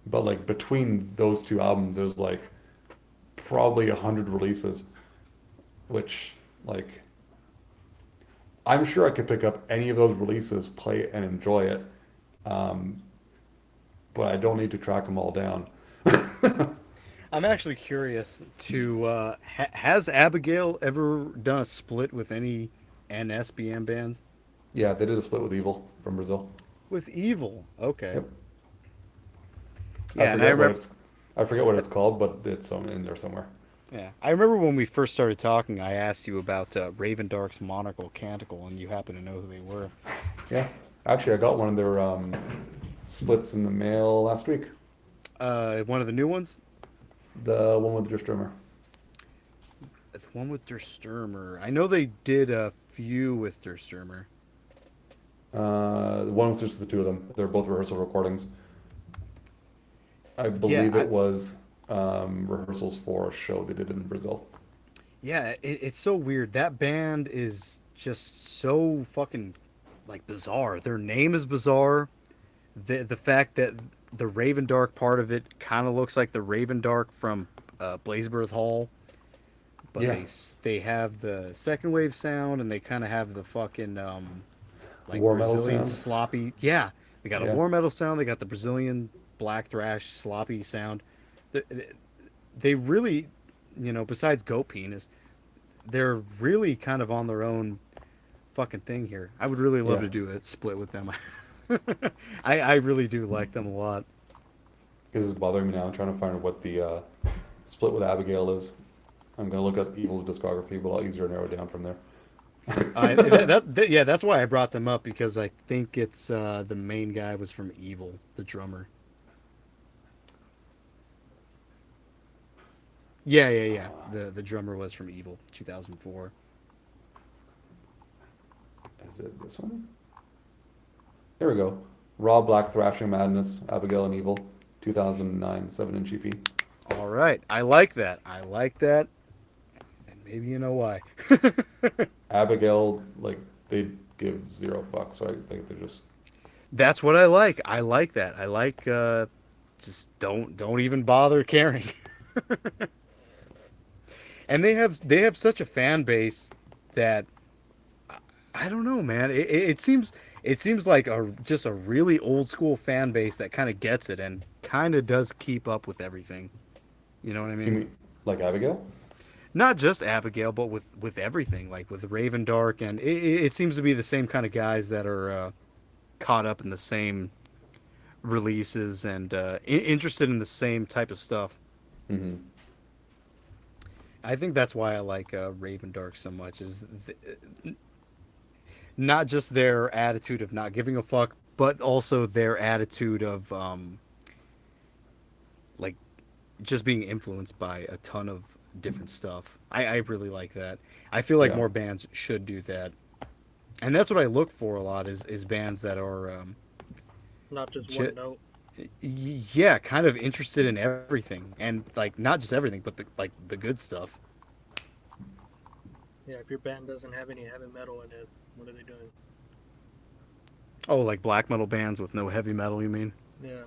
But like between those 2 albums, there's like probably 100 releases, which like, I'm sure I could pick up any of those releases, play it, and enjoy it. But I don't need to track them all down. I'm actually curious to has Abigail ever done a split with any NSBM bands? Yeah, they did a split with Evil from Brazil. With Evil, okay. Yep. Yeah, and I remember. I forget what it's called, but it's in there somewhere. Yeah, I remember when we first started talking. I asked you about Raven Dark's Monocle Canticle, and you happen to know who they were. Yeah, actually, I got one of their splits in the mail last week. One of the new ones. The one with the Dismember. The one with Der Stürmer. I know they did a few with Der Stürmer. The one was just the 2 of them. They're both rehearsal recordings. I believe Yeah, it was rehearsals for a show they did in Brazil. Yeah, it's so weird. That band is just so fucking like bizarre. Their name is bizarre. The fact that the Raven Dark part of it kind of looks like the Raven Dark from Blazebirth Hall, but Yeah. they have the second wave sound, and they kind of have the fucking like War metal Brazilian sound? sloppy. Yeah, they got a Yeah. war metal sound. They got the Brazilian black thrash sloppy sound. They, they really, besides Goat Penis, they're really kind of on their own fucking thing here. I would really love Yeah. to do a split with them. I really do like them a lot. This is bothering me now. I'm trying to find what the split with Abigail is. I'm going to look up Evil's discography, but I'll easier narrow it down from there. Yeah, that's why I brought them up because I think it's the main guy was from Evil, the drummer. Yeah, yeah, yeah. The drummer was from Evil, 2004. Is it this one? There we go. Raw Black Thrashing Madness, Abigail and Evil, 2009, 7-inch EP. All right, I like that. I like that, and maybe you know why. Abigail, like, they give zero fucks, so I think they're just. That's what I like. I like that. I like just don't even bother caring. And they have such a fan base that I don't know, man. It seems like a just a really old school fan base that kind of gets it and kind of does keep up with everything. You know what I You mean? mean like Abigail? Not just Abigail, but with everything, like with Raven Dark, and it seems to be the same kind of guys that are caught up in the same releases and interested in the same type of stuff. Mm-hmm. I think that's why I like Raven Dark so much. Not just their attitude of not giving a fuck, but also their attitude of like just being influenced by a ton of different stuff. I really like that. I feel like Yeah. more bands should do that, and that's what I look for a lot is bands that are Not just j- one note. yeah, kind of interested in everything, and like not just everything, but the good stuff. Yeah, if your band doesn't have any heavy metal in it, what are they doing? Oh, like black metal bands with no heavy metal, you mean? Yeah.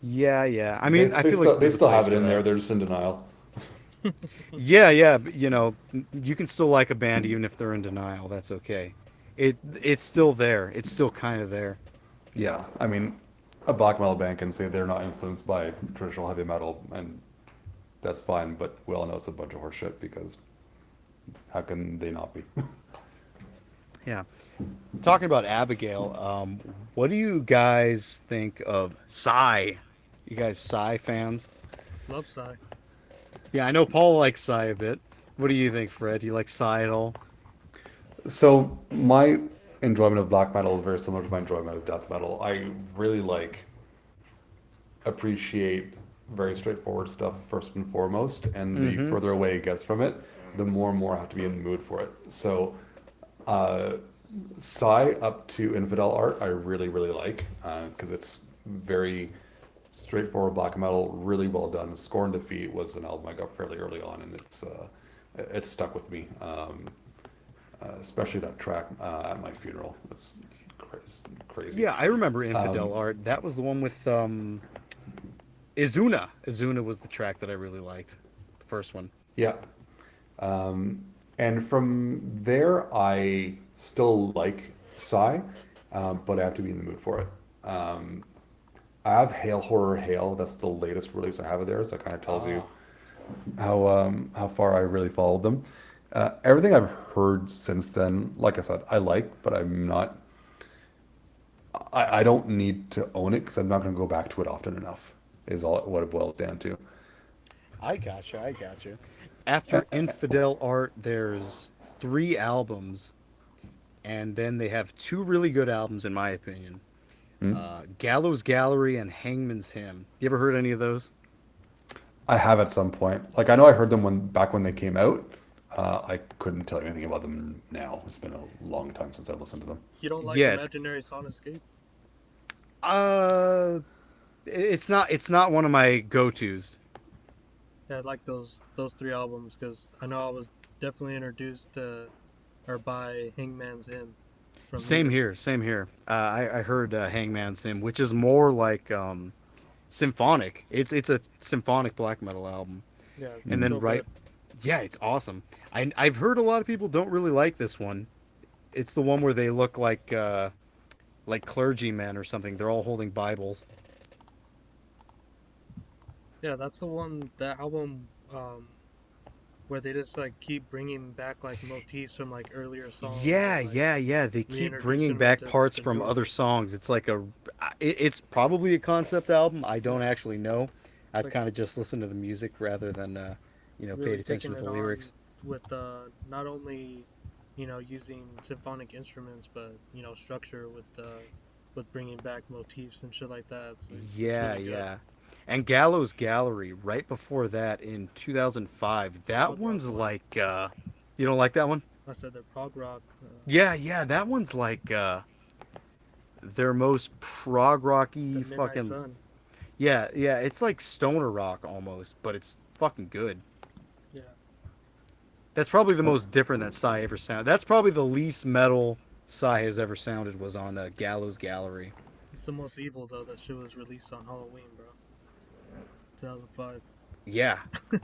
Yeah, yeah. I They, mean, I they feel still like they there's a still place have it for in there. that. They're just in denial. Yeah, yeah. But, you can still like a band even if they're in denial. That's okay. It's still there. It's still kind of there. Yeah, I mean, a black metal band can say they're not influenced by traditional heavy metal, and that's fine. But we all know it's a bunch of horseshit because how can they not be? Yeah. Talking about Abigail, what do you guys think of Psy? You guys Psy fans? Love Psy. Yeah, I know Paul likes Psy a bit. What do you think, Fred? Do you like Psy at all? So my enjoyment of black metal is very similar to my enjoyment of death metal. I really appreciate very straightforward stuff first and foremost, and the Mm-hmm. further away it gets from it, the more and more I have to be in the mood for it. So, uh, Psy up to Infidel Art, I really, really like because it's very straightforward black metal, really well done. Scorn Defeat was an album I got fairly early on, and it's stuck with me. Especially that track at my funeral. It's crazy. Yeah, I remember Infidel Um, Art. That was the one with Izuna. Izuna was the track that I really liked. The first one. yeah. Um, and from there, I still like Psy, but I have to be in the mood for it. I have Hail Horror Hail. That's the latest release I have of theirs. That kind of tells you Ah. how far I really followed them. Everything I've heard since then, like I said, I like, but I'm not. I don't need to own it because I'm not going to go back to it often enough. Is all what it boils down to. I gotcha. I gotcha. After Infidel Art, there's three albums, and then they have two really good albums, in my opinion. Hmm? Gallows Gallery and Hangman's Hymn. You ever heard any of those? I have at some point. Like I know I heard them when they came out. I couldn't tell you anything about them now. It's been a long time since I've listened to them. You don't like Yeah, it's Imaginary Sonescape? uh, it's not one of my go-tos. Yeah, I like those three albums because I know I was definitely introduced to or by Hangman's Hymn from Same you. here, same here. I heard Hangman's Hymn, which is more like symphonic. It's a symphonic black metal album. Yeah, And it's Mm. then so good. yeah, it's awesome. I've heard a lot of people don't really like this one. It's the one where they look like clergymen or something. They're all holding Bibles. Yeah, that's the one, that album where they just like keep bringing back like motifs from like earlier songs Yeah, and like yeah, yeah. They keep bringing reintroducing them back into parts the from newer other ones. songs. It's like it's probably a concept album. I don't Yeah, actually know. it's I've like kind of just listened to the music rather than paid really attention taking to it the on lyrics. with not only using symphonic instruments, but structure with bringing back motifs and shit like that. It's Yeah, really good. yeah. And Gallows Gallery right before that in 2005. That Prog rock one's one. like you don't like that one? I said the prog rock. Yeah, yeah, that one's like their most prog The rocky Midnight fucking. Sun. Yeah, yeah, it's like stoner rock almost, but it's fucking good. Yeah, That's probably the most different that Psy ever sounded. That's probably the least metal Psy has ever sounded was on Gallows Gallery. it's the most evil though. That shit was released on Halloween, bro. 2005. Yeah, I'm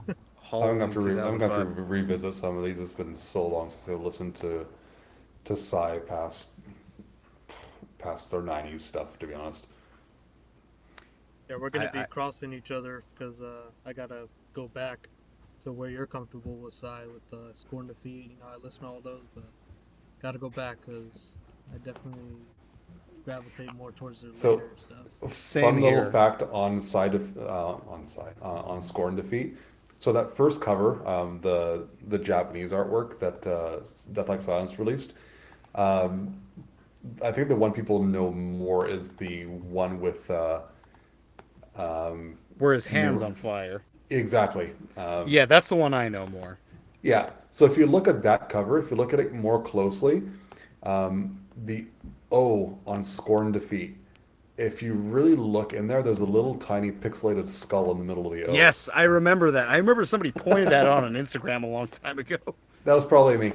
gonna have Halloween I'm gonna have to 2005. revisit some of these. It's been so long since I listened to Psy past their '90s stuff. To be honest, Yeah, we're I, gonna be I crossing each other because I gotta go back to where you're comfortable with Psy with Scorn Defeat. I listen to all those, but gotta go back because I definitely gravitate more towards their so later stuff. Same fun little here. fact on Scorn Defeat. So that first cover, the Japanese artwork that Death Like Silence released, um, I think the one people know more is the one with um, Where his hands new on fire. exactly. Yeah, that's the one I know more. Yeah. So if you look at that cover, if you look at it more closely, the O on Scorn Defeat, if you really look in there, there's a little tiny pixelated skull in the middle of the O. Yes, I remember that. I remember somebody pointed that out on Instagram a long time ago. That was probably me.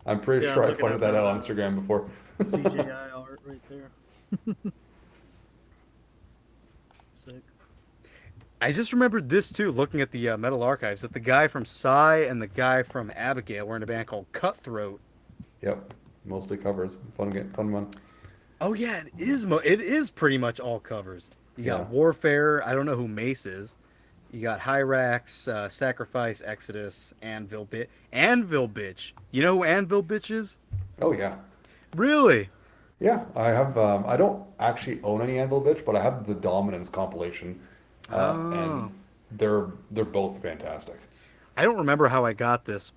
I'm pretty Yeah, I'm sure I looking pointed at that that out on Instagram before. CGI art right there. Sick. I just remembered this too, looking at the Metal Archives, that the guy from Psy and the guy from Abigail were in a band called Cutthroat. Yep. Mostly covers. Fun one. Oh yeah, it is. It is pretty much all covers. You Yeah. got Warfare. I don't know who Mace is. You got Hyrax, Sacrifice, Exodus, Anvil Bitch. You know who Anvil Bitch is? Oh yeah. Really? Yeah, I have. I don't actually own any Anvil Bitch, but I have the Dominance compilation, Oh. and they're both fantastic. I don't remember how I got this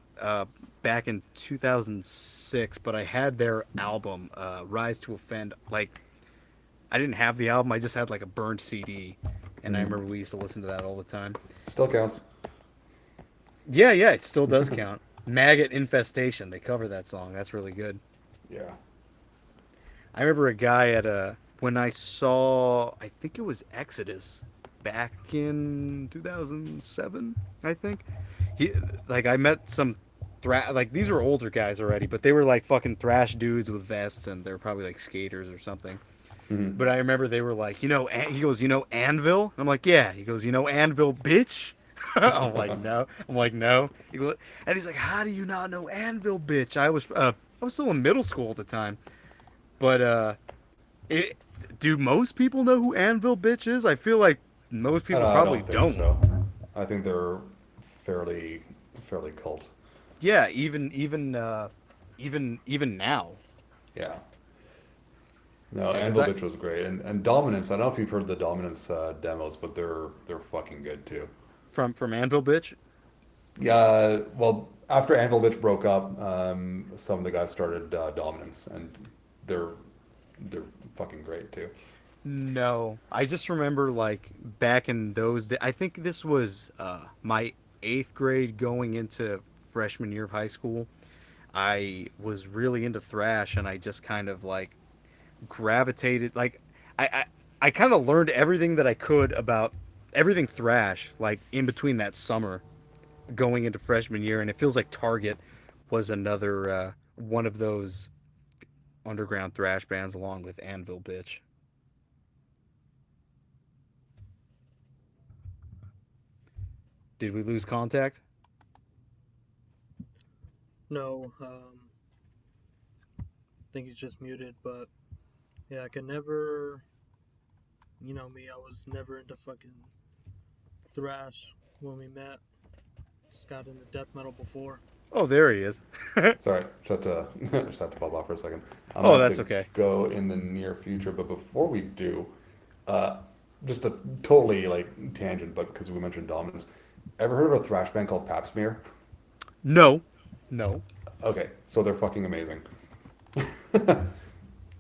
back in 2006, but I had their album, Rise to Offend. Like, I didn't have the album, I just had like a burned CD. And I Mhm. remember we used to listen to that all the time. Still counts. Yeah, yeah, it still does count. Maggot Infestation, they cover that song. That's really good. Yeah. I remember a guy when I saw, I think it was Exodus back in 2007, I think. He like I met some like these were older guys already, but they were like fucking thrash dudes with vests and they're probably like skaters or something. Hmm. But I remember they were like, he goes, Anvil? I'm like, yeah. He goes, Anvil, bitch? I'm like, no. I'm like, no. He goes, and he's like, how do you not know Anvil, bitch? I was still in middle school at the time. But it, do most people know who Anvil, bitch is? I feel like most people I probably don't think don't. so. I think they're fairly fairly cult. Yeah, even now. Yeah. No, Yeah, because Anvil Bitch was great, and Dominance. I don't know if you've heard the Dominance demos, but they're fucking good too. from Anvil, bitch. Yeah, well, after Anvil Bitch broke up, some of the guys started Dominance, and they're they're fucking great too. No, I just remember like back in those days. I think this was my eighth grade going into freshman year of high school. I was really into thrash, and I just kind of like gravitated. Like I I, I kind of learned everything that I could about everything thrash. Like in between that summer, going into freshman year, and it feels like Target was another one of those underground thrash bands, along with Anvil, bitch. Did we lose contact? No, I think he's just muted. But yeah, I can never. You know me, I was never into fucking thrash when we met. Just got into death metal before. Oh, there he is. Sorry, just had to just had to pop off for a second. I'm Oh, gonna have that's to okay. go in the near future, but before we do, uh, just a totally like tangent, but because we mentioned Dominance, ever heard of a thrash band called Pap Smear? No. No. Okay, so they're fucking amazing.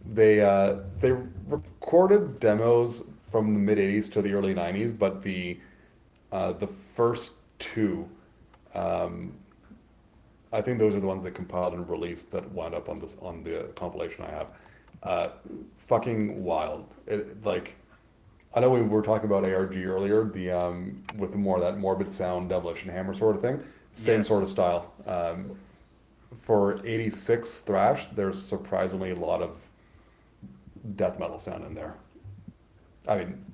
They recorded demos from the mid '80s to the early '90s, but the first two, um, I think those are the ones they compiled and released that wound up on this on the compilation I have. Uh, Fucking wild. Like I know we were talking about ARG earlier, the with the more that morbid sound, Demolition Hammer sort of thing. Same Yes. sort of style. For '86 thrash, there's surprisingly a lot of death metal sound in there. I mean,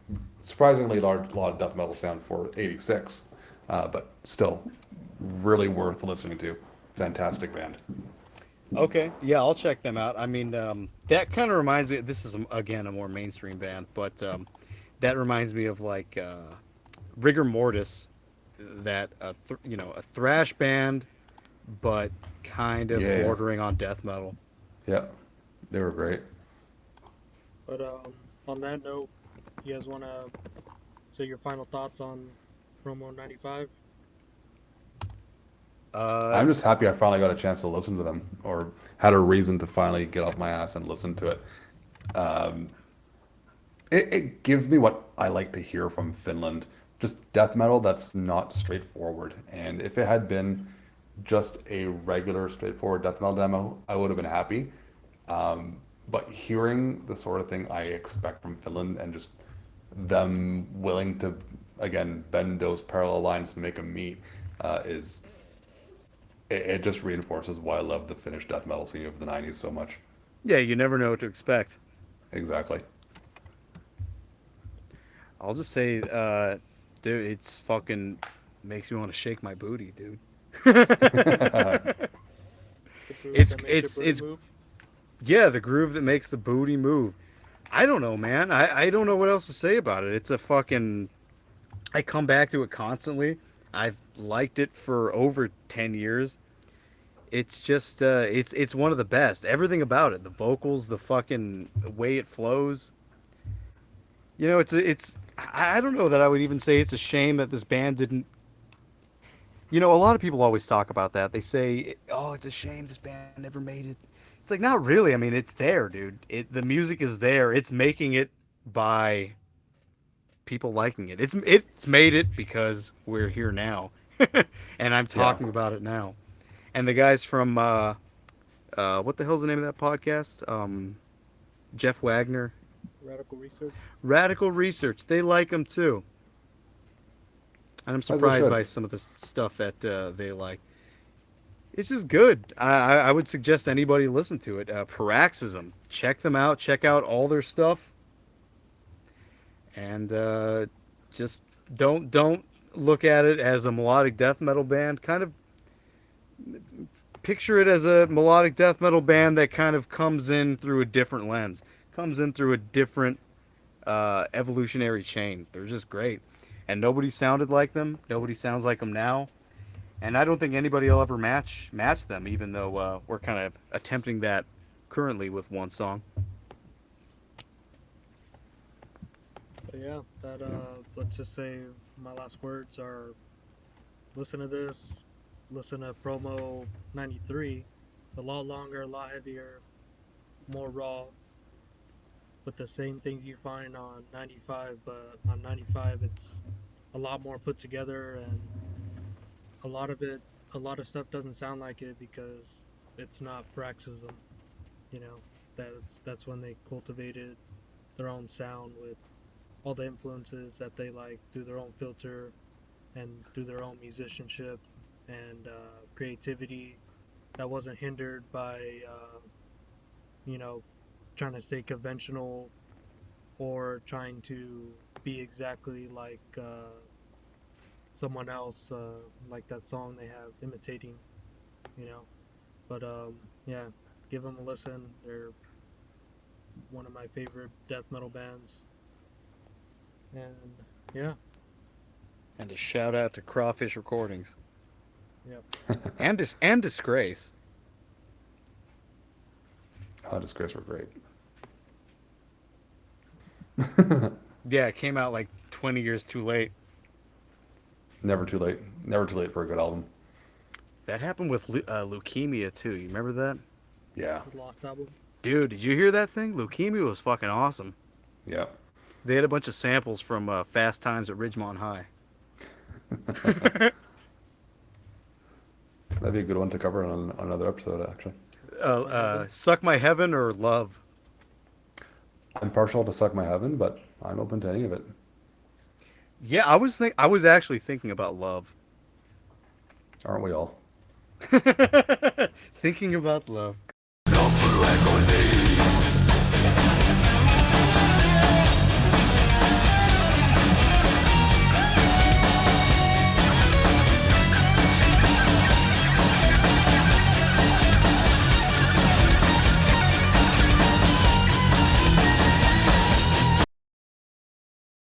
surprisingly large lot of death metal sound for '86, but still really worth listening to. Fantastic band. Okay. Yeah, I'll check them out. I mean, that kind of reminds me. This is again a more mainstream band, but that reminds me of like Rigor Mortis, that a thrash band, but kind of Yeah, bordering on death metal. yeah, they were great. But on that note, you guys want to say your final thoughts on Promo 95? Uh, I'm just happy I finally got a chance to listen to them, or had a reason to finally get off my ass and listen to it. Um, it gives me what I like to hear from Finland, just death metal that's not straightforward. And if it had been just a regular straightforward death metal demo, I would have been happy. But hearing the sort of thing I expect from Finland and just them willing to again bend those parallel lines to make them meet is it just reinforces why I love the Finnish death metal scene of the '90s so much. yeah, you never know what to expect. Exactly. I'll just say, dude, it's fucking makes me want to shake my booty, dude. The groove it's that makes your it's booty it's move? yeah, the groove that makes the booty move. I don't know, man. I don't know what else to say about it. It's a fucking. I come back to it constantly. I've liked it for over 10 years. It's just it's one of the best. Everything about it, the vocals, the fucking way it flows. It's I don't know that I would even say it's a shame that this band didn't. A lot of people always talk about that. They say, "Oh, it's a shame this band never made it." It's like not really. I mean, it's there, dude. The music is there. It's making it by people liking it. It's made it because we're here now, and I'm Yeah. talking about it now. And the guys from what the hell's the name of that podcast? Jeff Wagner, Radical research? Radical Research. They like them too, and I'm As they surprised by should. some of the stuff that they like. It's just good. I would suggest anybody listen to it. Paraxism. Check them out. Check out all their stuff, and just don't look at it as a melodic death metal band. Kind of picture it as a melodic death metal band that kind of comes in through a different lens, comes in through a different evolutionary chain. They're just great, and nobody sounded like them. Nobody sounds like them now, and I don't think anybody will ever match them. Even though we're kind of attempting that currently with one song. But yeah, that Yeah. let's just say my last words are listen to this, listen to Promo 93. It's a lot longer, a lot heavier, more raw, but the same things you find on 95, but on 95 it's a lot more put together, and a lot of it, a lot of stuff doesn't sound like it because it's not Paraxism. You know, that's when they cultivated their own sound with all the influences that they like through their own filter and through their own musicianship and creativity that wasn't hindered by you know, trying to stay conventional or trying to be exactly like someone else, like that song they have imitating, you know. But yeah, give them a listen. They're one of my favorite death metal bands, and yeah, And a shout out to Crawfish Recordings yep. and Disgrace. Disgrace were great. Yeah, it came out like 20 years too late. Never too late. Never too late for a good album. That happened with leukemia too. You remember that? Yeah. The Lost album. Dude, did you hear that thing? Leukemia was fucking awesome. Yeah. They had a bunch of samples from Fast Times at Ridgemont High. That'd be a good one to cover on another episode, actually. Suck My Heaven or Love? I'm partial to Suck My Heaven, but I'm open to any of it. Yeah, I was actually thinking about Love. Aren't we all? Thinking about Love.